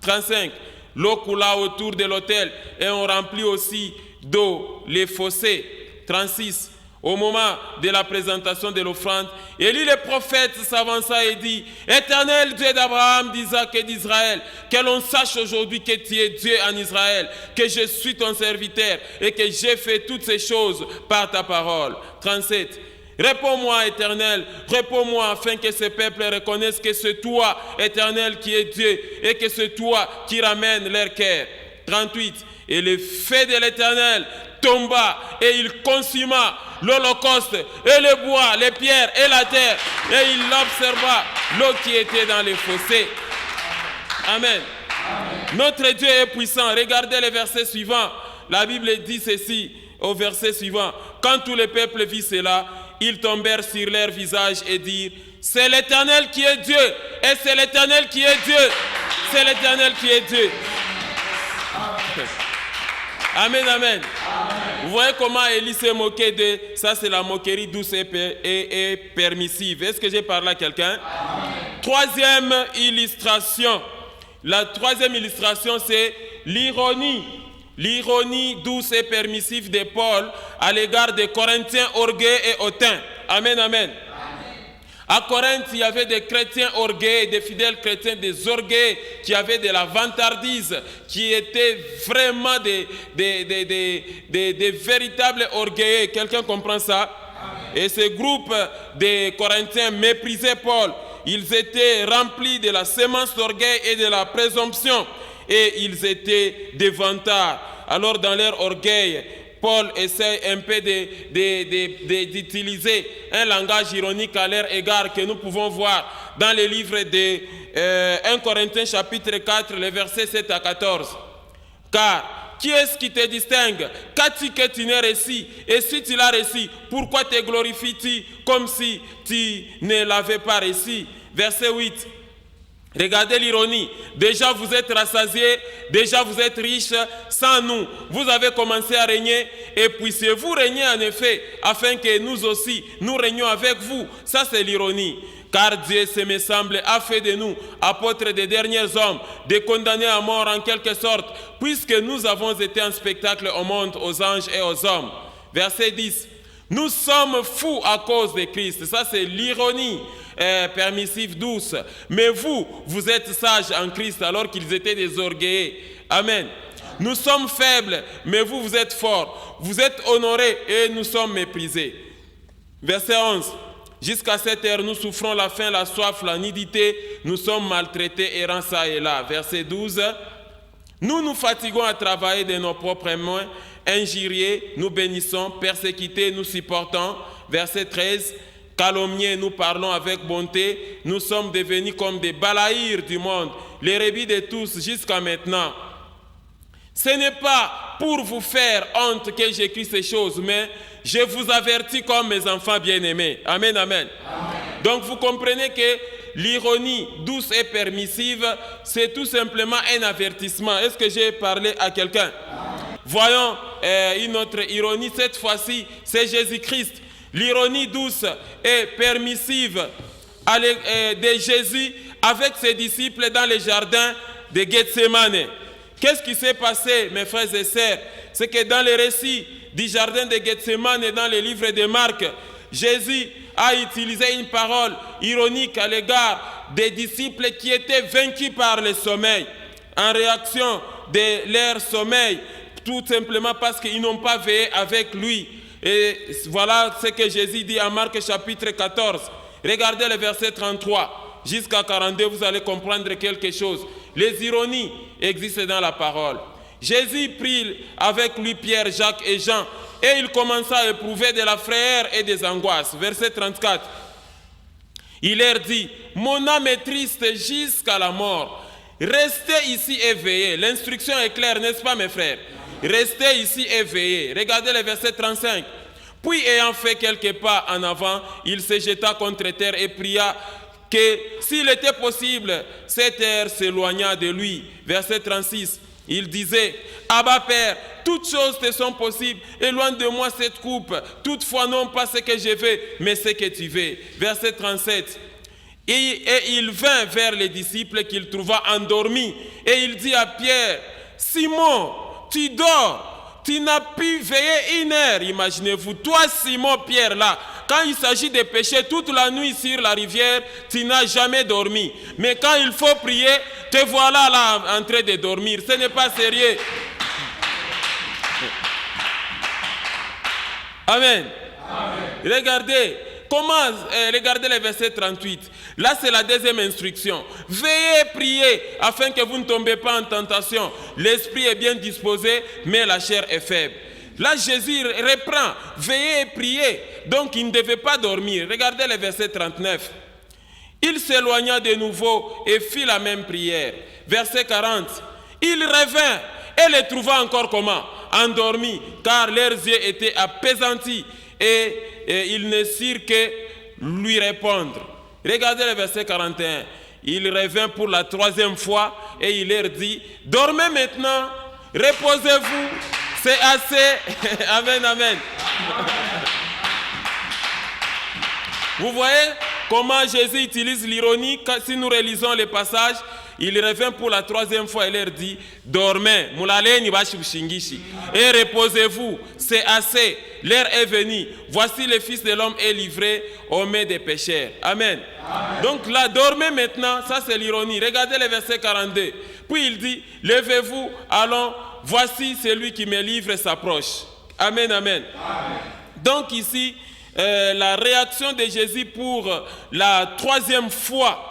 35. L'eau coula autour de l'autel et on remplit aussi d'eau les fossés. 36. Au moment de la présentation de l'offrande, Élie le prophète s'avança et dit, Éternel Dieu d'Abraham, d'Isaac et d'Israël, que l'on sache aujourd'hui que tu es Dieu en Israël, que je suis ton serviteur et que j'ai fait toutes ces choses par ta parole. 37. Réponds-moi, Éternel, réponds-moi afin que ce peuple reconnaisse que c'est toi, Éternel, qui es Dieu et que c'est toi qui ramène leur cœur. 38. Et le feu de l'Éternel tomba et il consuma l'holocauste et le bois, les pierres et la terre. Et il observa l'eau qui était dans les fossés. Amen. Amen. Notre Dieu est puissant. Regardez le verset suivant. La Bible dit ceci au verset suivant. Quand tout le peuple vit cela, ils tombèrent sur leur visage et dirent, c'est l'Éternel qui est Dieu. Et c'est l'Éternel qui est Dieu. C'est l'Éternel qui est Dieu. Amen, amen. Vous voyez comment Élie s'est moqué de ça, c'est la moquerie douce et permissive. Est-ce que j'ai parlé à quelqu'un? Troisième illustration. La troisième illustration, c'est l'ironie. L'ironie douce et permissive de Paul à l'égard des Corinthiens orgueilleux et hautains. Amen, amen. À Corinthe, il y avait des chrétiens orgueilleux, des fidèles chrétiens, des orgueilleux qui avaient de la vantardise, qui étaient vraiment des véritables orgueilleux. Quelqu'un comprend ça? Amen. Et ce groupe de Corinthiens méprisaient Paul. Ils étaient remplis de la sémence d'orgueil et de la présomption. Et ils étaient des vantards. Alors dans leur orgueil, Paul essaie un peu d'utiliser un langage ironique à leur égard que nous pouvons voir dans le livre de 1 Corinthiens chapitre 4, les versets 7 à 14. Car qui est-ce qui te distingue? Qu'as-tu que tu n'aies réussi? Et si tu l'as réussi, pourquoi te glorifies-tu comme si tu ne l'avais pas réussi? Verset 8. Regardez l'ironie. Déjà vous êtes rassasiés, déjà vous êtes riches sans nous. Vous avez commencé à régner et puissiez-vous régner en effet, afin que nous aussi, nous régnions avec vous. Ça c'est l'ironie. Car Dieu, ce me semble, a fait de nous apôtres des derniers hommes, des condamnés à mort en quelque sorte, puisque nous avons été un spectacle au monde, aux anges et aux hommes. Verset 10. Nous sommes fous à cause de Christ. Ça c'est l'ironie permissive douce. Mais vous, vous êtes sages en Christ alors qu'ils étaient des orgueilleux. Amen. Nous sommes faibles, mais vous, vous êtes forts. Vous êtes honorés et nous sommes méprisés. Verset 11. Jusqu'à cette heure, nous souffrons la faim, la soif, la nudité. Nous sommes maltraités, errants ça et là. Verset 12. Nous nous fatiguons à travailler de nos propres mains. Injuriés, nous bénissons. Persécutés, nous supportons. Verset 13. Calomniés, nous parlons avec bonté. Nous sommes devenus comme des balaïrs du monde, les rébis de tous jusqu'à maintenant. Ce n'est pas pour vous faire honte que j'écris ces choses, mais je vous avertis comme mes enfants bien-aimés. Amen, amen. Amen. Donc vous comprenez que l'ironie douce et permissive, c'est tout simplement un avertissement. Est-ce que j'ai parlé à quelqu'un? Voyons une autre ironie. Cette fois-ci, c'est Jésus-Christ. L'ironie douce et permissive de Jésus avec ses disciples dans le jardin de Gethsemane. Qu'est-ce qui s'est passé, mes frères et sœurs? C'est que dans le récit du jardin de Gethsemane et dans le livre de Marc, Jésus a utilisé une parole ironique à l'égard des disciples qui étaient vaincus par le sommeil, en réaction de leur sommeil, tout simplement parce qu'ils n'ont pas veillé avec lui. Et voilà ce que Jésus dit en Marc chapitre 14. Regardez le verset 33 jusqu'à 42, vous allez comprendre quelque chose. Les ironies existent dans la parole. Jésus prit avec lui Pierre, Jacques et Jean et il commença à éprouver de la frayeur et des angoisses. Verset 34. Il leur dit, mon âme est triste jusqu'à la mort. Restez ici et veillez. L'instruction est claire, n'est-ce pas mes frères? Restez ici et veillez. Regardez le verset 35. Puis ayant fait quelques pas en avant, il se jeta contre terre et pria que s'il était possible, cette terre s'éloignât de lui. Verset 36. Il disait, Abba Père, toutes choses te sont possibles. Éloigne de moi cette coupe. Toutefois, non pas ce que je veux, mais ce que tu veux. Verset 37. Et il vint vers les disciples qu'il trouva endormis. Et il dit à Pierre, Simon, tu dors, tu n'as pu veiller 1 heure. Imaginez-vous, toi Simon Pierre là, quand il s'agit de pêcher toute la nuit sur la rivière, tu n'as jamais dormi. Mais quand il faut prier, te voilà là en train de dormir. Ce n'est pas sérieux. Amen. Amen. Regardez le verset 38. Là, c'est la deuxième instruction. Veillez, priez, afin que vous ne tombez pas en tentation. L'esprit est bien disposé, mais la chair est faible. Là, Jésus reprend, veillez et priez. Donc, il ne devait pas dormir. Regardez le verset 39. Il s'éloigna de nouveau et fit la même prière. Verset 40. Il revint et les trouva encore comment? Endormis, car leurs yeux étaient appesantis et ils ne surent que lui répondre. Regardez le verset 41. Il revint pour la 3e fois et il leur dit, dormez maintenant, reposez-vous, c'est assez. Amen, amen. Vous voyez comment Jésus utilise l'ironie? Si nous relisons les passages, il revient pour la 3e fois et leur dit, dormez, et reposez-vous, c'est assez, l'heure est venue, voici le Fils de l'homme est livré aux mains des pécheurs. Amen. Amen. Donc là, dormez maintenant, ça c'est l'ironie. Regardez le verset 42. Puis il dit, levez-vous, allons, voici celui qui me livre s'approche. Amen, amen. Amen. Donc ici, la réaction de Jésus pour la 3e fois,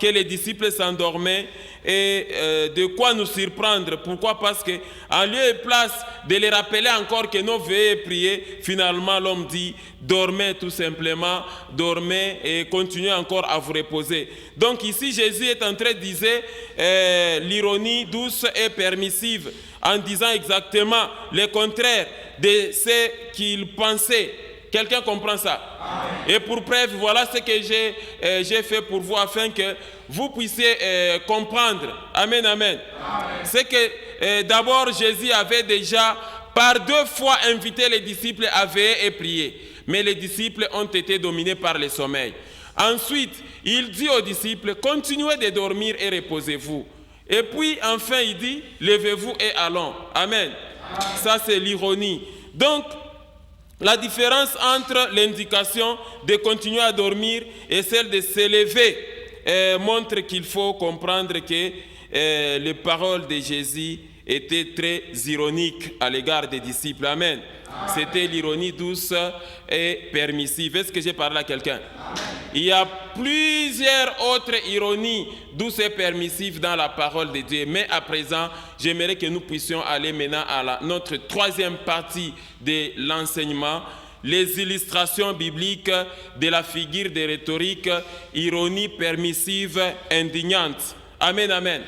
que les disciples s'endormaient, et de quoi nous surprendre. Pourquoi? Parce que en lieu et place de les rappeler encore que nous veillons et prier, finalement l'homme dit, dormez tout simplement, dormez et continuez encore à vous reposer. Donc ici Jésus est en train de dire l'ironie douce et permissive, en disant exactement le contraire de ce qu'il pensait. Quelqu'un comprend ça? Amen. Et pour preuve, voilà ce que j'ai fait pour vous afin que vous puissiez comprendre. Amen, amen. C'est que d'abord Jésus avait déjà par 2 fois invité les disciples à veiller et prier. Mais les disciples ont été dominés par le sommeil. Ensuite, il dit aux disciples, continuez de dormir et reposez-vous. Et puis enfin il dit, levez-vous et allons. Amen. Ça c'est l'ironie. Donc, la différence entre l'indication de continuer à dormir et celle de se lever montre qu'il faut comprendre que les paroles de Jésus étaient très ironiques à l'égard des disciples. Amen. C'était l'ironie douce et permissive. Est-ce que j'ai parlé à quelqu'un? Il y a plusieurs autres ironies douces et permissives dans la parole de Dieu. Mais à présent, j'aimerais que nous puissions aller maintenant à notre 3e partie de l'enseignement, les illustrations bibliques de la figure de rhétorique, ironie permissive, indignante. Amen, amen.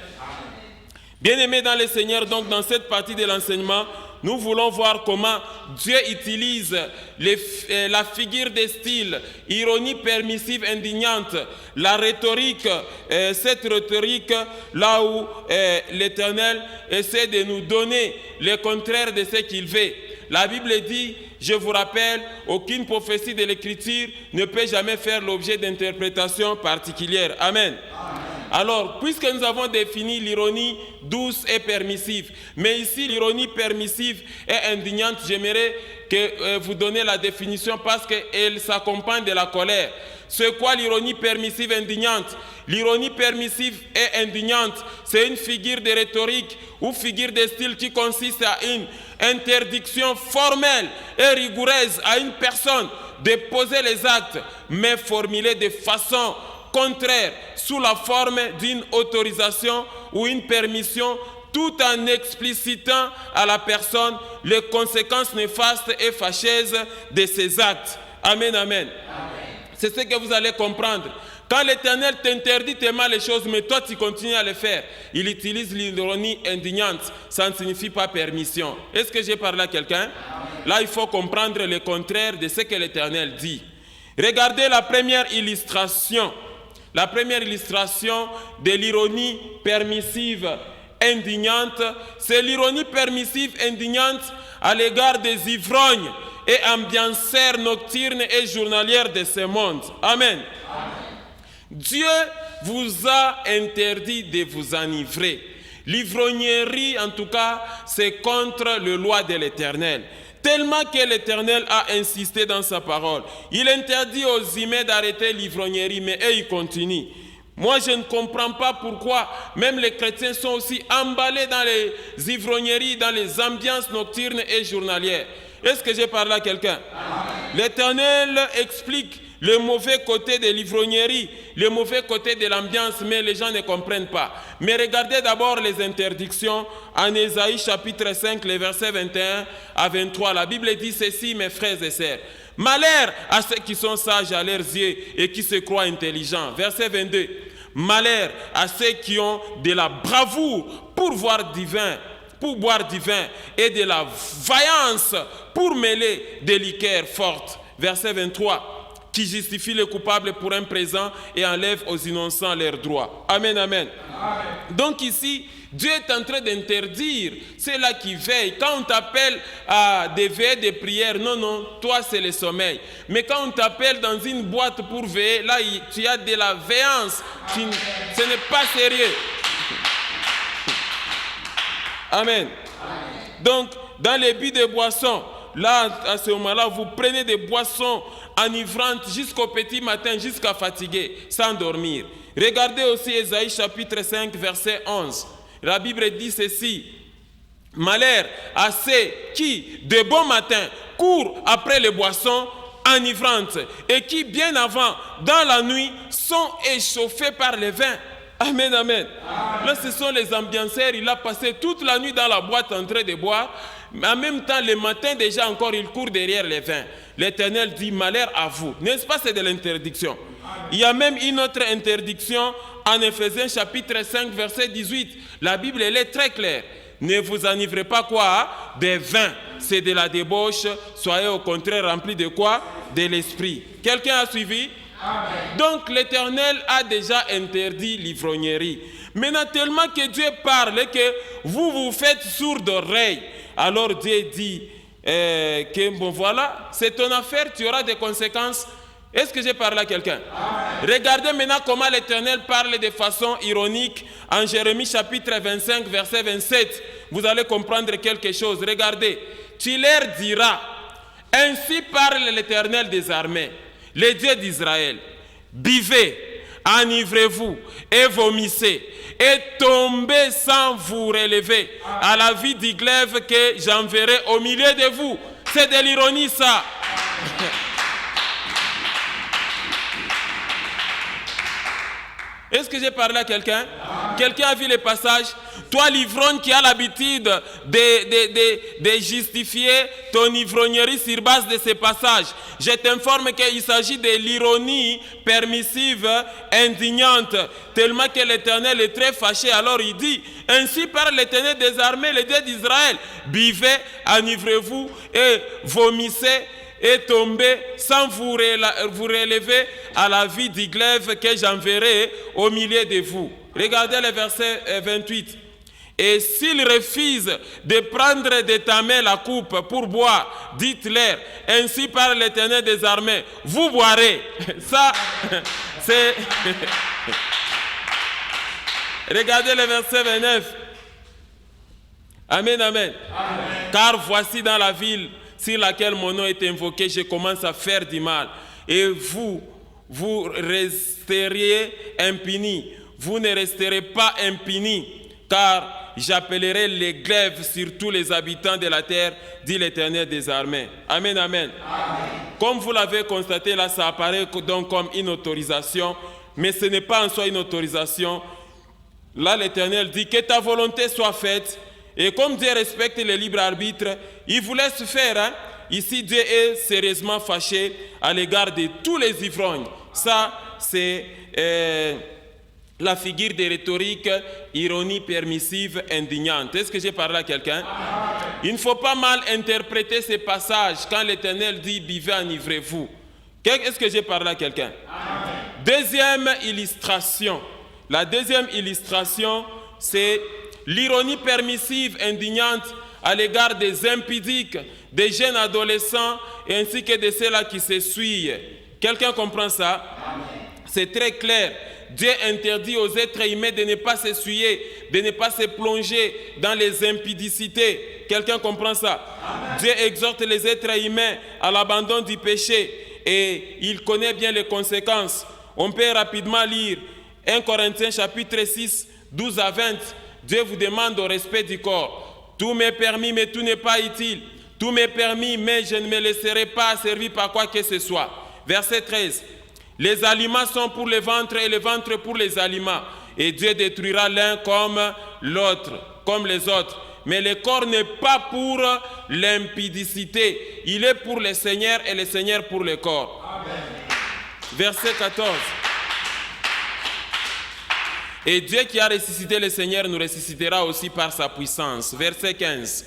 Bien-aimés dans le Seigneur, donc dans cette partie de l'enseignement, nous voulons voir comment Dieu utilise la figure de style, ironie permissive, indignante, la rhétorique, cette rhétorique là où l'Éternel essaie de nous donner le contraire de ce qu'il veut. La Bible dit, je vous rappelle, aucune prophétie de l'Écriture ne peut jamais faire l'objet d'interprétation particulière. Amen. Alors, puisque nous avons défini l'ironie douce et permissive, mais ici l'ironie permissive et indignante, j'aimerais que vous donniez la définition parce qu'elle s'accompagne de la colère. C'est quoi l'ironie permissive et indignante? L'ironie permissive et indignante, c'est une figure de rhétorique ou figure de style qui consiste à une interdiction formelle et rigoureuse à une personne de poser les actes, mais formulée de façon contraire, sous la forme d'une autorisation ou une permission, tout en explicitant à la personne les conséquences néfastes et fâcheuses de ses actes. Amen, amen. C'est ce que vous allez comprendre. Quand l'Éternel t'interdit tellement les choses, mais toi tu continues à les faire, il utilise l'ironie indignante. Ça ne signifie pas permission. Est-ce que j'ai parlé à quelqu'un? Là, il faut comprendre le contraire de ce que l'Éternel dit. Regardez la première illustration. La première illustration de l'ironie permissive indignante, c'est l'ironie permissive indignante à l'égard des ivrognes et ambianceurs nocturnes et journalières de ce monde. Amen. Dieu vous a interdit de vous enivrer. L'ivrognerie, en tout cas, c'est contre le loi de l'Éternel. Tellement que l'Éternel a insisté dans sa parole. Il interdit aux humains d'arrêter l'ivrognerie, mais eux, ils continuent. Moi, je ne comprends pas pourquoi même les chrétiens sont aussi emballés dans les ivrogneries, dans les ambiances nocturnes et journalières. Est-ce que j'ai parlé à quelqu'un? L'Éternel explique le mauvais côté de l'ivrognerie, le mauvais côté de l'ambiance, mais les gens ne comprennent pas. Mais regardez d'abord les interdictions en Ésaïe chapitre 5, les versets 21 à 23. La Bible dit ceci, mes frères et sœurs. Malheur à ceux qui sont sages à leurs yeux et qui se croient intelligents. Verset 22. Malheur à ceux qui ont de la bravoure pour boire du vin et de la vaillance pour mêler des liqueurs fortes. Verset 23. Qui justifie les coupables pour un présent et enlève aux innocents leurs droits. Amen, amen. Amen. Donc ici, Dieu est en train d'interdire ceux-là qui veillent. Quand on t'appelle à des veillées de prière, non, toi c'est le sommeil. Mais quand on t'appelle dans une boîte pour veiller, là tu as de la veillance. Ce n'est pas sérieux. Amen. Donc, dans les buts de boissons, là, à ce moment-là, vous prenez des boissons enivrantes jusqu'au petit matin, jusqu'à fatiguer, sans dormir. Regardez aussi Ésaïe chapitre 5, verset 11. La Bible dit ceci. Malheur à ceux qui, de bon matin, courent après les boissons enivrantes et qui, bien avant, dans la nuit, sont échauffés par le vin. Amen, amen. Là, ce sont les ambianceurs. Il a passé toute la nuit dans la boîte en train de boire. Mais en même temps, le matin, déjà encore, il court derrière les vins. L'Éternel dit, malheur à vous. N'est-ce pas, c'est de l'interdiction. Il y a même une autre interdiction en Éphésiens chapitre 5, verset 18. La Bible, elle est très claire. Ne vous enivrez pas quoi? Des vins. C'est de la débauche. Soyez au contraire remplis de quoi? De l'esprit. Quelqu'un a suivi? Amen. Donc l'Éternel a déjà interdit l'ivrognerie. Maintenant, tellement que Dieu parle et que vous vous faites sourds d'oreilles, alors Dieu dit que bon voilà, c'est ton affaire, tu auras des conséquences. Est-ce que j'ai parlé à quelqu'un? Regardez maintenant comment l'Éternel parle de façon ironique en Jérémie chapitre 25, verset 27. Vous allez comprendre quelque chose. Regardez, tu leur diras, ainsi parle l'Éternel des armées, le Dieu d'Israël, buvez, enivrez-vous et vomissez et tombez sans vous relever à la vie du glaive que j'enverrai au milieu de vous. C'est de l'ironie ça. Est-ce que j'ai parlé à quelqu'un? Quelqu'un a vu le passage? Toi, l'ivrogne qui a l'habitude de justifier ton ivrognerie sur base de ce passage, je t'informe qu'il s'agit de l'ironie permissive, indignante, tellement que l'Éternel est très fâché. Alors il dit, ainsi parle l'Éternel des armées, le Dieu d'Israël, buvez, enivrez-vous et vomissez et tombez sans vous relever à la vie du glaive que j'enverrai au milieu de vous. Regardez le verset 28. Et s'ils refusent de prendre de ta main la coupe pour boire, dites-leur, ainsi parle l'Éternel des armées, vous boirez. Ça, c'est... Regardez le verset 29. Amen, amen. Amen. Car voici dans la ville sur laquelle mon nom est invoqué, je commence à faire du mal. Et vous resterez impunis. Vous ne resterez pas impunis, car j'appellerai les glaives sur tous les habitants de la terre, dit l'Éternel des armées. Amen, amen. Amen. Comme vous l'avez constaté, là, ça apparaît donc comme une autorisation, mais ce n'est pas en soi une autorisation. Là, l'Éternel dit que ta volonté soit faite. Et comme Dieu respecte le libre arbitre, il vous laisse faire. Hein? Ici, Dieu est sérieusement fâché à l'égard de tous les ivrognes. Ça, c'est la figure de rhétorique, ironie permissive, indignante. Est-ce que j'ai parlé à quelqu'un? Il ne faut pas mal interpréter ces passages quand l'Éternel dit « buvez, enivrez-vous ». Est-ce que j'ai parlé à quelqu'un? Deuxième illustration. La deuxième illustration, c'est l'ironie permissive, indignante à l'égard des impudiques, des jeunes adolescents et ainsi que de ceux-là qui s'essuient. Quelqu'un comprend ça? C'est très clair. Dieu interdit aux êtres humains de ne pas s'essuyer, de ne pas se plonger dans les impudicités. Quelqu'un comprend ça? Amen. Dieu exhorte les êtres humains à l'abandon du péché et il connaît bien les conséquences. On peut rapidement lire 1 Corinthiens chapitre 6, 12 à 20. Dieu vous demande au respect du corps. Tout m'est permis, mais tout n'est pas utile. Tout m'est permis, mais je ne me laisserai pas servir par quoi que ce soit. Verset 13. Les aliments sont pour le ventre et le ventre pour les aliments. Et Dieu détruira l'un comme l'autre, comme les autres. Mais le corps n'est pas pour l'impudicité. Il est pour le Seigneur et le Seigneur pour le corps. Amen. Verset 14. Et Dieu qui a ressuscité le Seigneur nous ressuscitera aussi par sa puissance. Verset 15.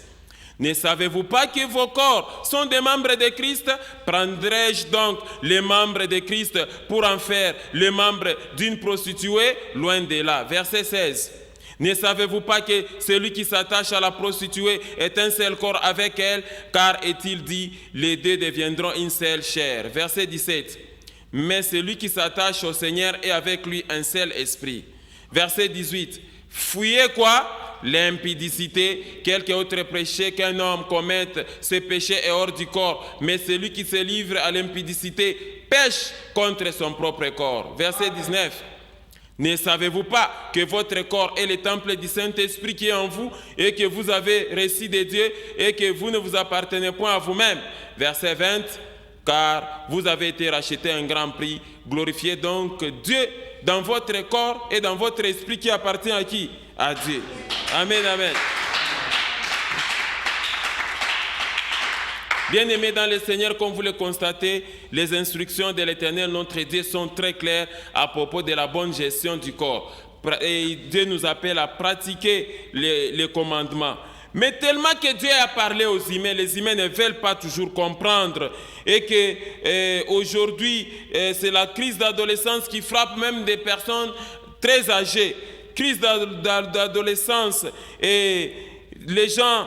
Ne savez-vous pas que vos corps sont des membres de Christ? Prendrai-je donc les membres de Christ pour en faire les membres d'une prostituée? Loin de là. Verset 16. Ne savez-vous pas que celui qui s'attache à la prostituée est un seul corps avec elle? Car est-il dit, les deux deviendront une seule chair. Verset 17. Mais celui qui s'attache au Seigneur est avec lui un seul esprit. Verset 18. Fuyez quoi? L'impudicité, quelque autre péché qu'un homme commette, ce péché est hors du corps. Mais celui qui se livre à l'impudicité pêche contre son propre corps. Verset 19. Ne savez-vous pas que votre corps est le temple du Saint-Esprit qui est en vous et que vous avez reçu de Dieu et que vous ne vous appartenez point à vous-même? Verset 20. Car vous avez été racheté à un grand prix. Glorifiez donc Dieu dans votre corps et dans votre esprit qui appartient à qui? À Dieu. Amen, amen. Bien-aimés dans le Seigneur, comme vous le constatez, les instructions de l'Éternel, notre Dieu, sont très claires à propos de la bonne gestion du corps. Et Dieu nous appelle à pratiquer les commandements. Mais tellement que Dieu a parlé aux humains, les humains ne veulent pas toujours comprendre. Et que aujourd'hui, c'est la crise d'adolescence qui frappe même des personnes très âgées. Crise d'adolescence et les gens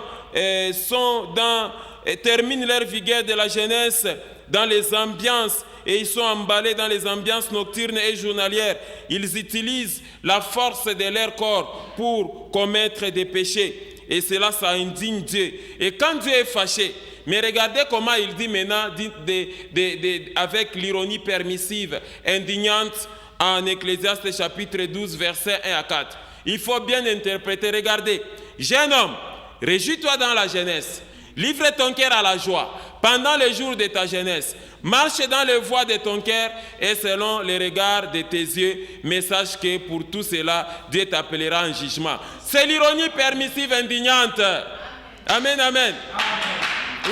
terminent leur vigueur de la jeunesse dans les ambiances et ils sont emballés dans les ambiances nocturnes et journalières. Ils utilisent la force de leur corps pour commettre des péchés et cela, ça indigne Dieu. Et quand Dieu est fâché, mais regardez comment il dit maintenant avec l'ironie permissive, indignante, en Ecclésiaste chapitre 12, versets 1 à 4. Il faut bien interpréter. Regardez. Jeune homme, réjouis-toi dans la jeunesse. Livre ton cœur à la joie pendant les jours de ta jeunesse. Marche dans les voies de ton cœur et selon les regards de tes yeux. Mais sache que pour tout cela, Dieu t'appellera en jugement. C'est l'ironie permissive indignante. Amen, amen.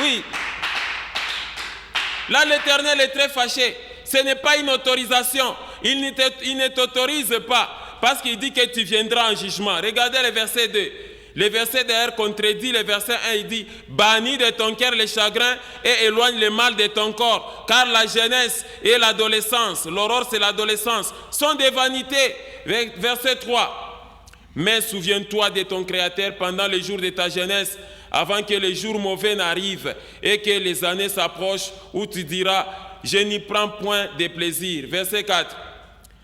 Oui. Là, l'Éternel est très fâché. Ce n'est pas une autorisation. Il ne t'autorise pas parce qu'il dit que tu viendras en jugement. Regardez le verset 2. Le verset d'ailleurs contredit le verset 1. Il dit « Bannis de ton cœur les chagrins et éloigne le mal de ton corps. Car la jeunesse et l'adolescence, l'aurore c'est l'adolescence, sont des vanités. » Verset 3. « Mais souviens-toi de ton Créateur pendant les jours de ta jeunesse, avant que les jours mauvais n'arrivent et que les années s'approchent où tu diras « Je n'y prends point de plaisir. » Verset 4.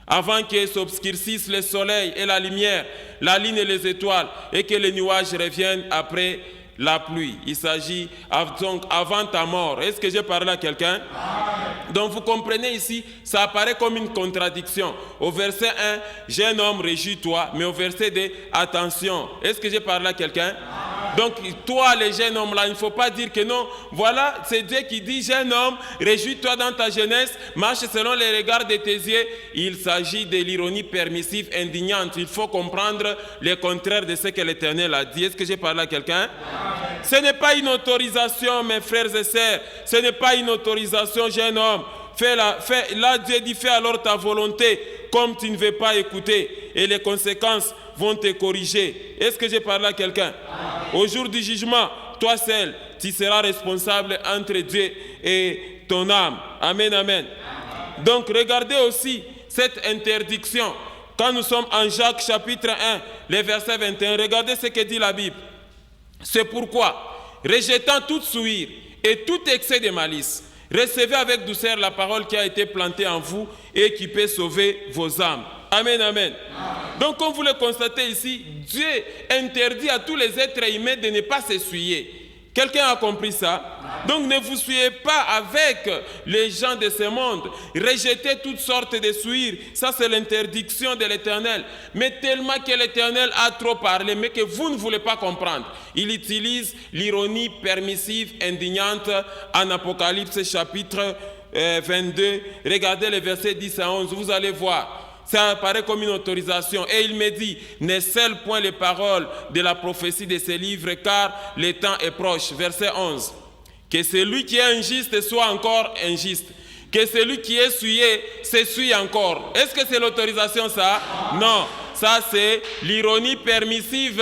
Avant que s'obscurcissent le soleil et la lumière, la lune et les étoiles, et que les nuages reviennent après la pluie. Il s'agit donc avant ta mort. Est-ce que j'ai parlé à quelqu'un? Donc vous comprenez ici, ça apparaît comme une contradiction. Au verset 1, jeune homme, réjouis-toi. Mais au verset 2, attention. Est-ce que j'ai parlé à quelqu'un? Donc toi, les jeunes hommes là, il ne faut pas dire que non. Voilà, c'est Dieu qui dit, jeune homme, réjouis-toi dans ta jeunesse, marche selon les regards de tes yeux. Il s'agit de l'ironie permissive, indignante. Il faut comprendre le contraire de ce que l'Éternel a dit. Est-ce que j'ai parlé à quelqu'un? Ce n'est pas une autorisation, mes frères et sœurs. Ce n'est pas une autorisation, jeune homme. Là, Dieu dit, fais alors ta volonté, comme tu ne veux pas écouter. Et les conséquences vont te corriger. Est-ce que j'ai parlé à quelqu'un? Au jour du jugement, toi seul, tu seras responsable entre Dieu et ton âme. Amen, amen. Donc, regardez aussi cette interdiction. Quand nous sommes en Jacques chapitre 1, le verset 21. Regardez ce que dit la Bible. C'est pourquoi, rejetant toute souillure et tout excès de malice, recevez avec douceur la parole qui a été plantée en vous et qui peut sauver vos âmes. Amen, amen. Donc, comme vous le constatez ici, Dieu interdit à tous les êtres humains de ne pas s'essuyer. Quelqu'un a compris ça? Donc ne vous souillez pas avec les gens de ce monde. Rejetez toutes sortes de souillures. Ça, c'est l'interdiction de l'Éternel. Mais tellement que l'Éternel a trop parlé, mais que vous ne voulez pas comprendre. Il utilise l'ironie permissive, indignante en Apocalypse chapitre 22. Regardez les versets 10 à 11, vous allez voir. Ça apparaît comme une autorisation. Et il me dit, ne scelle point les paroles de la prophétie de ces livres, car le temps est proche. Verset 11. Que celui qui est injuste soit encore injuste. Que celui qui est souillé s'essuie encore. Est-ce que c'est l'autorisation ça? Non. Ça c'est l'ironie permissive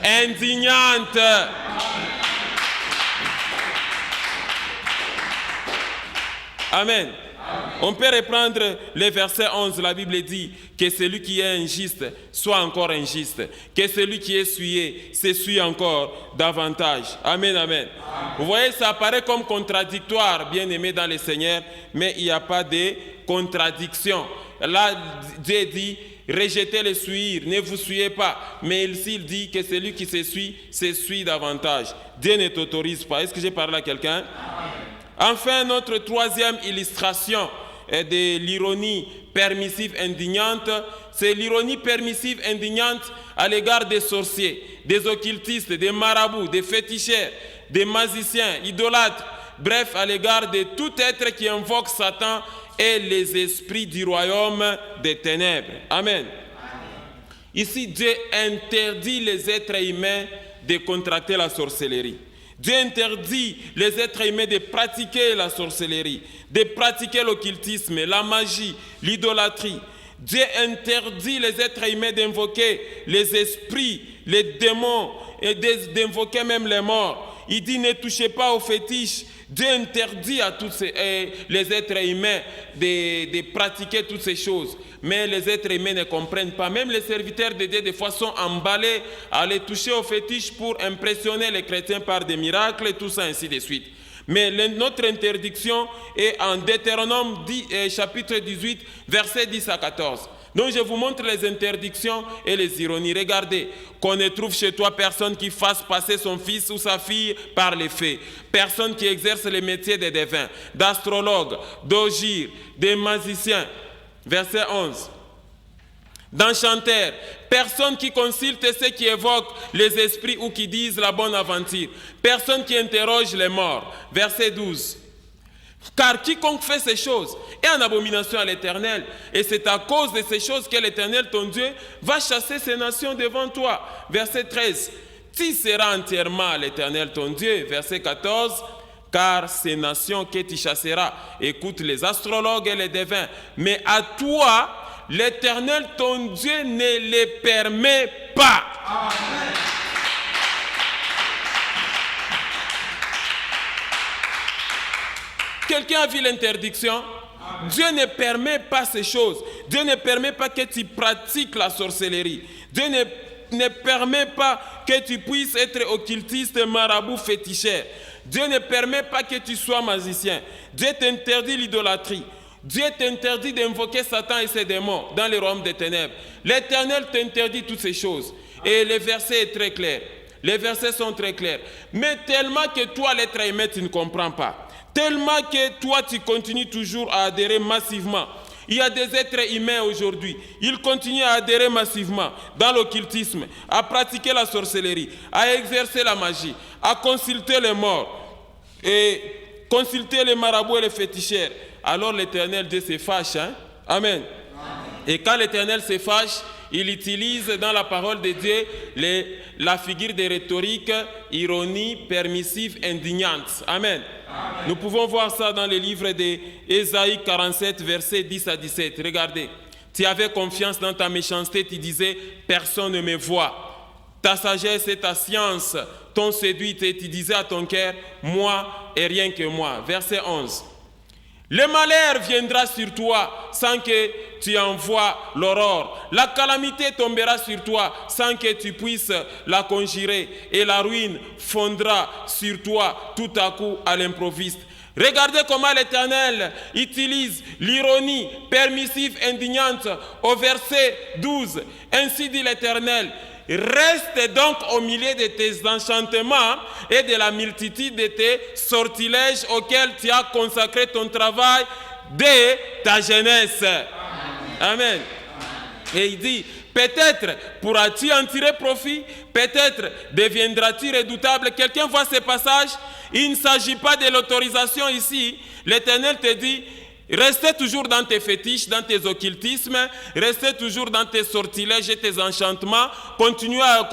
indignante. Amen. On peut reprendre le verset 11, la Bible dit que celui qui est injuste soit encore injuste, que celui qui est souillé s'essuie encore davantage. Amen, amen. Vous voyez, ça apparaît comme contradictoire, bien aimé dans le Seigneur, mais il n'y a pas de contradiction. Là, Dieu dit, rejetez les souillures, ne vous souillez pas. Mais ici, il dit que celui qui s'essuie davantage. Dieu ne t'autorise pas. Est-ce que j'ai parlé à quelqu'un? Enfin, notre troisième illustration de l'ironie permissive indignante, c'est l'ironie permissive indignante à l'égard des sorciers, des occultistes, des marabouts, des féticheurs, des magiciens, idolâtres, bref, à l'égard de tout être qui invoque Satan et les esprits du royaume des ténèbres. Amen. Ici, Dieu interdit les êtres humains de contracter la sorcellerie. Dieu interdit les êtres humains de pratiquer la sorcellerie, de pratiquer l'occultisme, la magie, l'idolâtrie. Dieu interdit les êtres humains d'invoquer les esprits, les démons, et d'invoquer même les morts. Il dit ne touchez pas aux fétiches. Dieu interdit à tous les êtres humains de pratiquer toutes ces choses. Mais les êtres humains ne comprennent pas. Même les serviteurs de Dieu, des fois, sont emballés à aller toucher aux fétiches pour impressionner les chrétiens par des miracles et tout ça, ainsi de suite. Mais notre interdiction est en Deutéronome chapitre 18, versets 10 à 14. Donc je vous montre les interdictions et les ironies. Regardez, qu'on ne trouve chez toi personne qui fasse passer son fils ou sa fille par les faits. Personne qui exerce les métiers de devins, d'astrologues, d'ogies, de magiciens. Verset 11. D'enchanteurs, personne qui consulte ceux qui évoquent les esprits ou qui disent la bonne aventure. Personne qui interroge les morts. Verset 12. Car quiconque fait ces choses est en abomination à l'Éternel. Et c'est à cause de ces choses que l'Éternel, ton Dieu, va chasser ces nations devant toi. Verset 13. Tu seras entièrement à l'Éternel, ton Dieu. Verset 14. Car ces nations que tu chasseras écoutent les astrologues et les devins. Mais à toi, l'Éternel, ton Dieu, ne les permet pas. Amen. Quelqu'un a vu l'interdiction? Dieu ne permet pas ces choses. Dieu ne permet pas que tu pratiques la sorcellerie. Dieu ne permet pas que tu puisses être occultiste, marabout, féticheur. Dieu ne permet pas que tu sois magicien. Dieu t'interdit l'idolâtrie. Dieu t'interdit d'invoquer Satan et ses démons dans le royaume des ténèbres. L'Éternel t'interdit toutes ces choses. Et le verset est très clair. Les versets sont très clairs. Mais tellement que toi, l'être humain, tu ne comprends pas. Tellement que toi, tu continues toujours à adhérer massivement. Il y a des êtres humains aujourd'hui. Ils continuent à adhérer massivement dans l'occultisme, à pratiquer la sorcellerie, à exercer la magie, à consulter les morts et consulter les marabouts et les féticheurs. Alors l'Éternel Dieu se fâche. Hein? Amen. Et quand l'Éternel se fâche, il utilise dans la parole de Dieu la figure de rhétorique, ironie, permissive, indignante. Amen. Amen. Nous pouvons voir ça dans le livre d'Ésaïe 47, versets 10 à 17. Regardez. Tu avais confiance dans ta méchanceté, tu disais, personne ne me voit. Ta sagesse et ta science t'ont séduite et tu disais à ton cœur, moi et rien que moi. Verset 11. Le malheur viendra sur toi sans que tu envoies l'aurore. La calamité tombera sur toi sans que tu puisses la conjurer. Et la ruine fondra sur toi tout à coup à l'improviste. Regardez comment l'Éternel utilise l'ironie permissive indignante au verset 12. Ainsi dit l'Éternel. Reste donc au milieu de tes enchantements et de la multitude de tes sortilèges auxquels tu as consacré ton travail dès ta jeunesse. Amen. Et il dit, peut-être pourras-tu en tirer profit, peut-être deviendras-tu redoutable. Quelqu'un voit ce passage, il ne s'agit pas de l'autorisation ici. L'Éternel te dit, restez toujours dans tes fétiches, dans tes occultismes, restez toujours dans tes sortilèges et tes enchantements, continuez à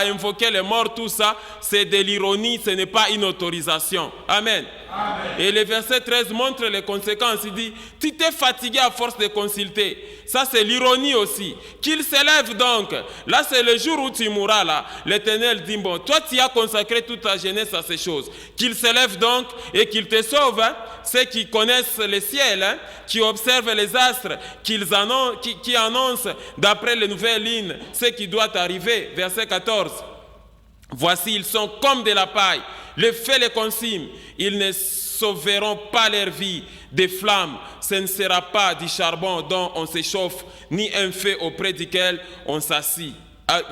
invoquer les morts, tout ça, c'est de l'ironie, ce n'est pas une autorisation. Amen. Amen. Et le verset 13 montre les conséquences, il dit, tu t'es fatigué à force de consulter. Ça c'est l'ironie aussi. Qu'il s'élève donc, là c'est le jour où tu mourras là. L'Éternel dit, bon, toi tu as consacré toute ta jeunesse à ces choses. Qu'il s'élève donc et qu'il te sauve, hein, ceux qui connaissent les ciels, hein, qui observent les astres, qui annoncent d'après les nouvelles lignes ce qui doit arriver. Verset 14. Voici, ils sont comme de la paille. Le feu les consume. Ils ne sauveront pas leur vie des flammes. Ce ne sera pas du charbon dont on s'échauffe, ni un feu auprès duquel on s'assit.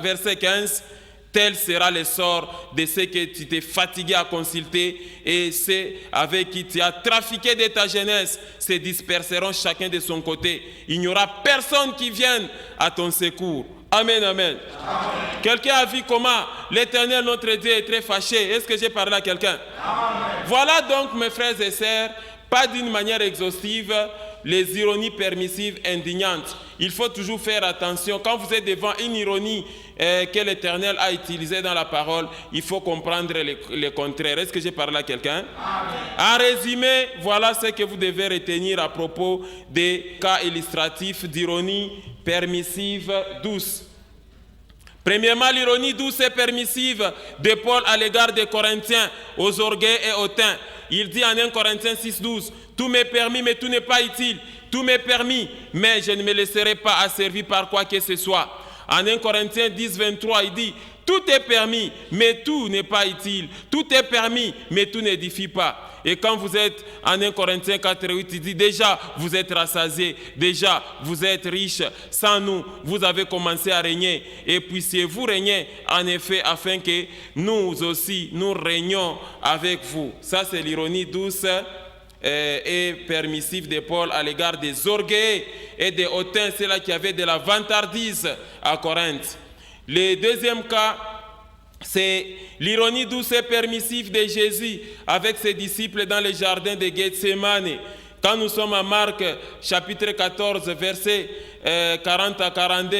Verset 15. Tel sera le sort de ceux que tu t'es fatigué à consulter et ceux avec qui tu as trafiqué de ta jeunesse se disperseront chacun de son côté. Il n'y aura personne qui vienne à ton secours. Amen, amen. Amen. Quelqu'un a vu comment l'Éternel, notre Dieu, est très fâché. Est-ce que j'ai parlé à quelqu'un? Voilà donc, mes frères et sœurs, pas d'une manière exhaustive, les ironies permissives indignantes. Il faut toujours faire attention. Quand vous êtes devant une ironie que l'Éternel a utilisée dans la parole, il faut comprendre le contraire. Est-ce que j'ai parlé à quelqu'un? En résumé, voilà ce que vous devez retenir à propos des cas illustratifs d'ironie permissive douce. Premièrement, l'ironie douce et permissive de Paul à l'égard des Corinthiens, aux orgueils et hautains. Il dit en 1 Corinthiens 6,12, « Tout m'est permis, mais tout n'est pas utile. Tout m'est permis, mais je ne me laisserai pas asservir par quoi que ce soit. » En 1 Corinthiens 10, 23, il dit, « Tout est permis, mais tout n'est pas utile. Tout est permis, mais tout n'édifie pas. » Et quand vous êtes en 1 Corinthiens 4, 8, il dit, déjà, vous êtes rassasiés, déjà, vous êtes riches. Sans nous, vous avez commencé à régner. Et puissiez-vous régner, en effet, afin que nous aussi, nous régnions avec vous. Ça, c'est l'ironie douce et permissive de Paul à l'égard des orgueils et des hautains, ceux-là qui avaient de la vantardise à Corinthe. Le deuxième cas, c'est l'ironie douce et permissive de Jésus avec ses disciples dans le jardin de Gethsemane. Quand nous sommes à Marc chapitre 14, versets 40 à 42,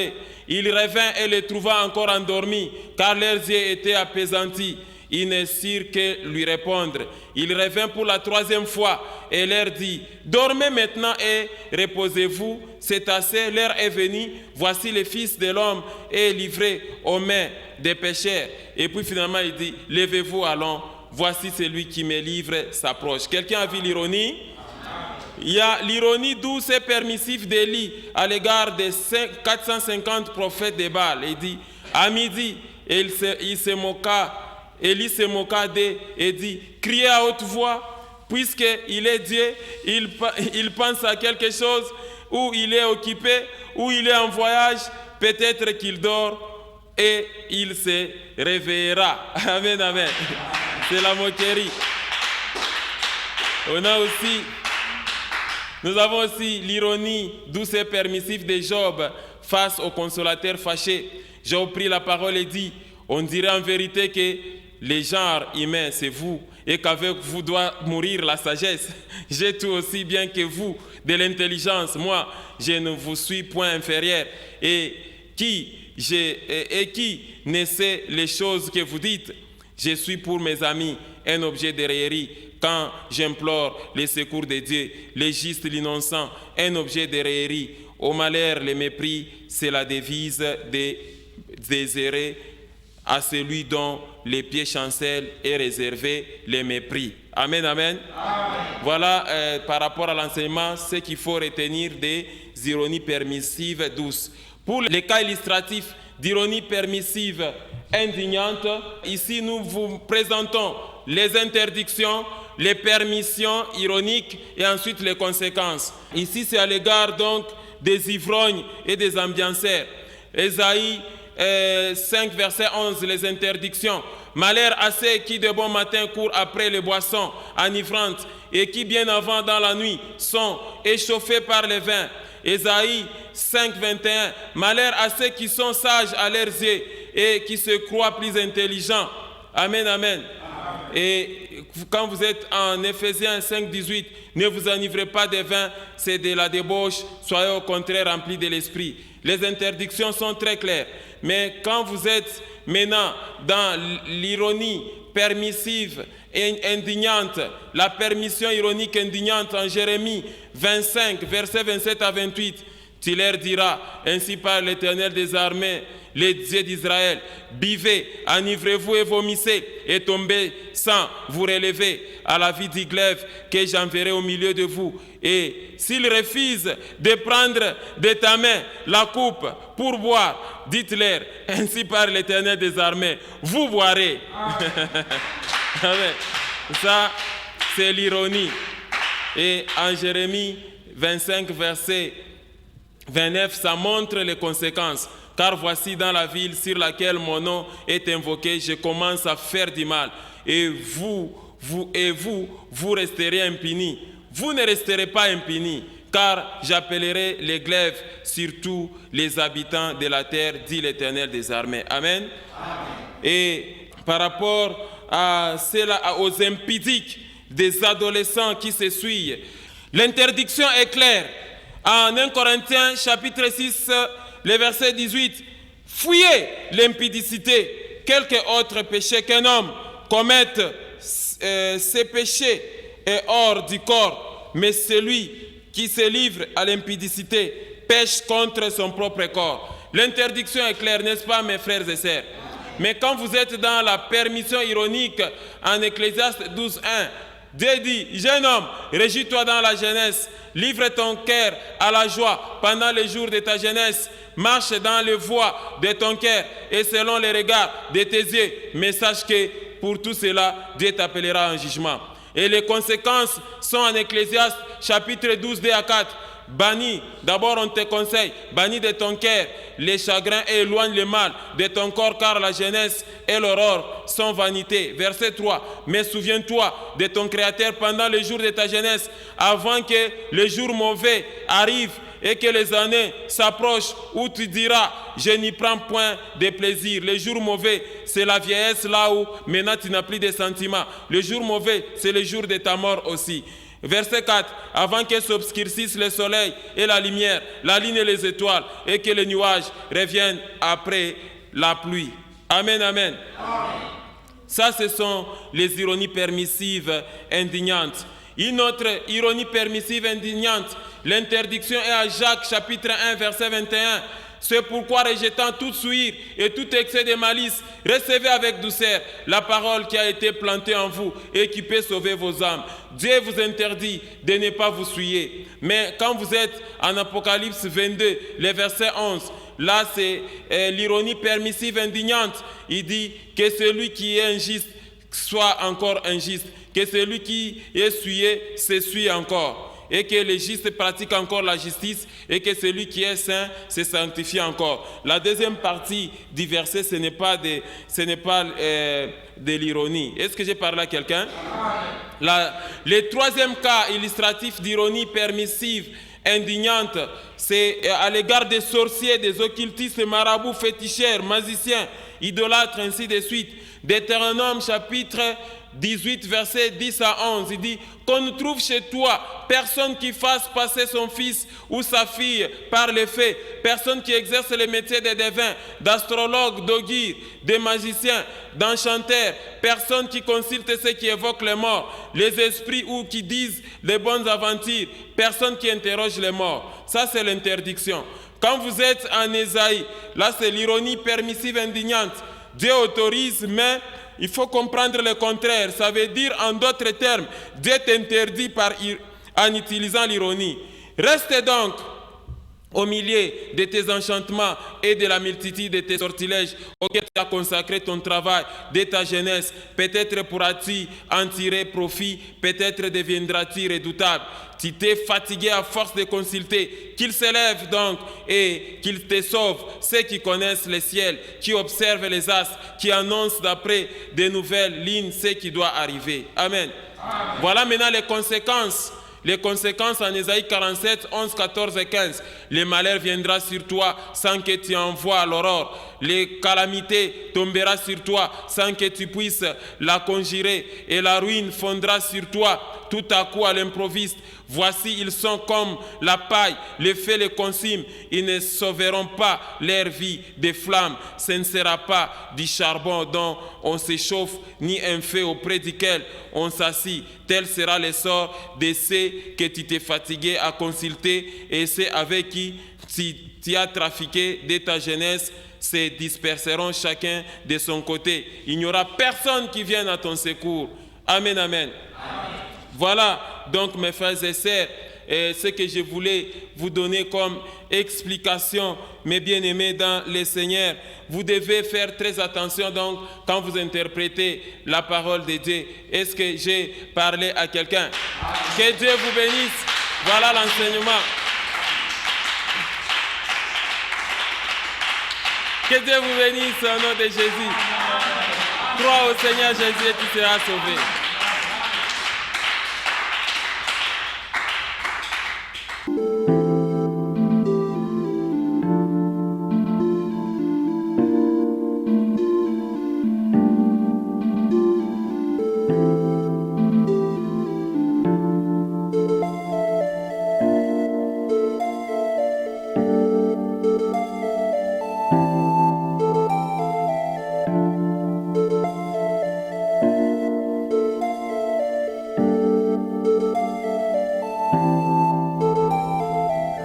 il revint et les trouva encore endormis, car leurs yeux étaient apaisantis. Ils ne surent que lui répondre. Il revint pour la troisième fois et leur dit, « Dormez maintenant et reposez-vous, c'est assez, l'heure est venue. Voici le Fils de l'homme est livré aux mains des pécheurs. » Et puis finalement il dit, « Levez-vous, allons, voici celui qui me livre s'approche. » Quelqu'un a vu l'ironie? Il y a l'ironie douce et permissive d'Élie à l'égard des 450 prophètes de Baal. Il dit, à midi, et il se moqua. Élie se moqua d'eux et dit, criez à haute voix, puisqu'il est Dieu, il pense à quelque chose, ou il est occupé, ou il est en voyage, peut-être qu'il dort et il se réveillera. Amen, amen. C'est la moquerie. Nous avons aussi l'ironie douce et permissive de Job face au consolateur fâché. Job prit la parole et dit, on dirait en vérité que les genres humains, c'est vous, et qu'avec vous doit mourir la sagesse. J'ai tout aussi bien que vous de l'intelligence. Moi, je ne vous suis point inférieur. Et qui ne sait les choses que vous dites? Je suis pour mes amis un objet de raillerie. Quand j'implore les secours de Dieu, les justes, l'innocent, un objet de raillerie. Au malheur, le mépris, c'est la devise des désirés. à celui dont les pieds chancellent et réservé les mépris. Amen, amen. Amen. Voilà par rapport à l'enseignement, ce qu'il faut retenir des ironies permissives douces. Pour les cas illustratifs d'ironie permissive indignante, ici nous vous présentons les interdictions, les permissions ironiques et ensuite les conséquences. Ici c'est à l'égard donc des ivrognes et des ambianceurs. Ésaïe 5 verset 11, les interdictions. Malheur à ceux qui de bon matin courent après les boissons enivrantes et qui bien avant dans la nuit sont échauffés par les vins. Ésaïe 5 21, malheur à ceux qui sont sages à leurs yeux et qui se croient plus intelligents. Amen, amen. Et quand vous êtes en Éphésiens 5, 18, ne vous enivrez pas de vin, c'est de la débauche, soyez au contraire remplis de l'esprit. Les interdictions sont très claires. Mais quand vous êtes maintenant dans l'ironie permissive et indignante, la permission ironique indignante en Jérémie 25, versets 27 à 28, tu leur diras, ainsi parle l'Éternel des armées, les dieux d'Israël, buvez, enivrez-vous et vomissez, et tombez sans vous relever à la vie du glaive que j'enverrai au milieu de vous. Et s'ils refusent de prendre de ta main la coupe pour boire, dites-leur, ainsi parle l'Éternel des armées, vous boirez. Amen. Ça, c'est l'ironie. Et en Jérémie 25, verset 29, ça montre les conséquences. Car voici dans la ville sur laquelle mon nom est invoqué, je commence à faire du mal. Et vous resterez impunis. Vous ne resterez pas impunis, car j'appellerai les glaives sur tous les habitants de la terre, dit l'Éternel des armées. Amen. Amen. Et par rapport à cela, aux impudiques des adolescents qui se suivent, l'interdiction est claire. En 1 Corinthiens chapitre 6, le verset 18, fuyez l'impudicité, quelque autre péché qu'un homme commette, ces péchés est hors du corps, mais celui qui se livre à l'impudicité pêche contre son propre corps. L'interdiction est claire, n'est-ce pas, mes frères et sœurs? Mais quand vous êtes dans la permission ironique en Ecclésiaste 12, 1, Dieu dit, jeune homme, réjouis-toi dans la jeunesse, livre ton cœur à la joie pendant les jours de ta jeunesse, marche dans les voies de ton cœur et selon les regards de tes yeux, mais sache que pour tout cela, Dieu t'appellera en jugement. Et les conséquences sont en Ecclésiaste chapitre 12, 2 à 4. Bannis, d'abord on te conseille, bannis de ton cœur les chagrins et éloigne le mal de ton corps, car la jeunesse et l'aurore sont vanité. Verset 3, mais souviens-toi de ton Créateur pendant les jours de ta jeunesse, avant que les jours mauvais arrivent et que les années s'approchent où tu diras, je n'y prends point de plaisir. Les jours mauvais, c'est la vieillesse là où maintenant tu n'as plus de sentiments. Le jour mauvais, c'est le jour de ta mort aussi. Verset 4, avant que s'obscurcisse le soleil et la lumière, la lune et les étoiles, et que les nuages reviennent après la pluie. Amen, amen. Amen. Ça, ce sont les ironies permissives indignantes. Une autre ironie permissive indignante, l'interdiction est à Jacques chapitre 1, verset 21. C'est pourquoi, rejetant toute souillure et tout excès de malice, recevez avec douceur la parole qui a été plantée en vous et qui peut sauver vos âmes. Dieu vous interdit de ne pas vous souiller. Mais quand vous êtes en Apocalypse 22, le verset 11, là c'est l'ironie permissive indignante. Il dit que celui qui est injuste soit encore injuste, que celui qui est souillé s'essuie encore, et que les justes pratiquent encore la justice, et que celui qui est saint se sanctifie encore. La deuxième partie du verset, ce n'est pas de l'ironie. Est-ce que j'ai parlé à quelqu'un? Le troisième cas illustratif d'ironie permissive indignante, c'est à l'égard des sorciers, des occultistes, marabouts, féticheurs, magiciens, idolâtres, ainsi de suite. Deutéronome chapitre 18, versets 10 à 11, il dit qu'on ne trouve chez toi personne qui fasse passer son fils ou sa fille par les faits, personne qui exerce le métier de devin, d'astrologue, d'augure, de magicien, d'enchanteur, personne qui consulte ceux qui évoquent les morts, les esprits ou qui disent les bonnes aventures, personne qui interroge les morts. Ça, c'est l'interdiction. Quand vous êtes en Ésaïe, là c'est l'ironie permissive indignante. Dieu autorise, mais il faut comprendre le contraire. Ça veut dire, en d'autres termes, Dieu t'interdit en utilisant l'ironie. Reste donc au milieu de tes enchantements et de la multitude de tes sortilèges auxquels tu as consacré ton travail de ta jeunesse. Peut-être pourras-tu en tirer profit, peut-être deviendras-tu redoutable. Tu t'es fatigué à force de consulter. Qu'il s'élève donc et qu'il te sauve, ceux qui connaissent les ciels, qui observent les astres, qui annoncent d'après des nouvelles lignes ce qui doit arriver. Amen. Amen. Voilà maintenant les conséquences. Les conséquences en Ésaïe 47, 11, 14 et 15. Le malheur viendra sur toi sans que tu envoies l'aurore. Les calamités tomberont sur toi sans que tu puisses la conjurer. Et la ruine fondra sur toi tout à coup à l'improviste. Voici, ils sont comme la paille, le feu les consume. Ils ne sauveront pas leur vie des flammes. Ce ne sera pas du charbon dont on s'échauffe, ni un feu auprès duquel on s'assit. Tel sera le sort de ceux que tu t'es fatigué à consulter et ceux avec qui tu as trafiqué de ta jeunesse se disperseront chacun de son côté. Il n'y aura personne qui vienne à ton secours. Amen, amen. Amen. Voilà donc mes frères et sœurs, ce que je voulais vous donner comme explication, mes bien-aimés dans le Seigneur. Vous devez faire très attention donc quand vous interprétez la parole de Dieu. Est-ce que j'ai parlé à quelqu'un? Que Dieu vous bénisse. Voilà l'enseignement. Que Dieu vous bénisse au nom de Jésus. Crois au Seigneur Jésus et tu seras sauvé.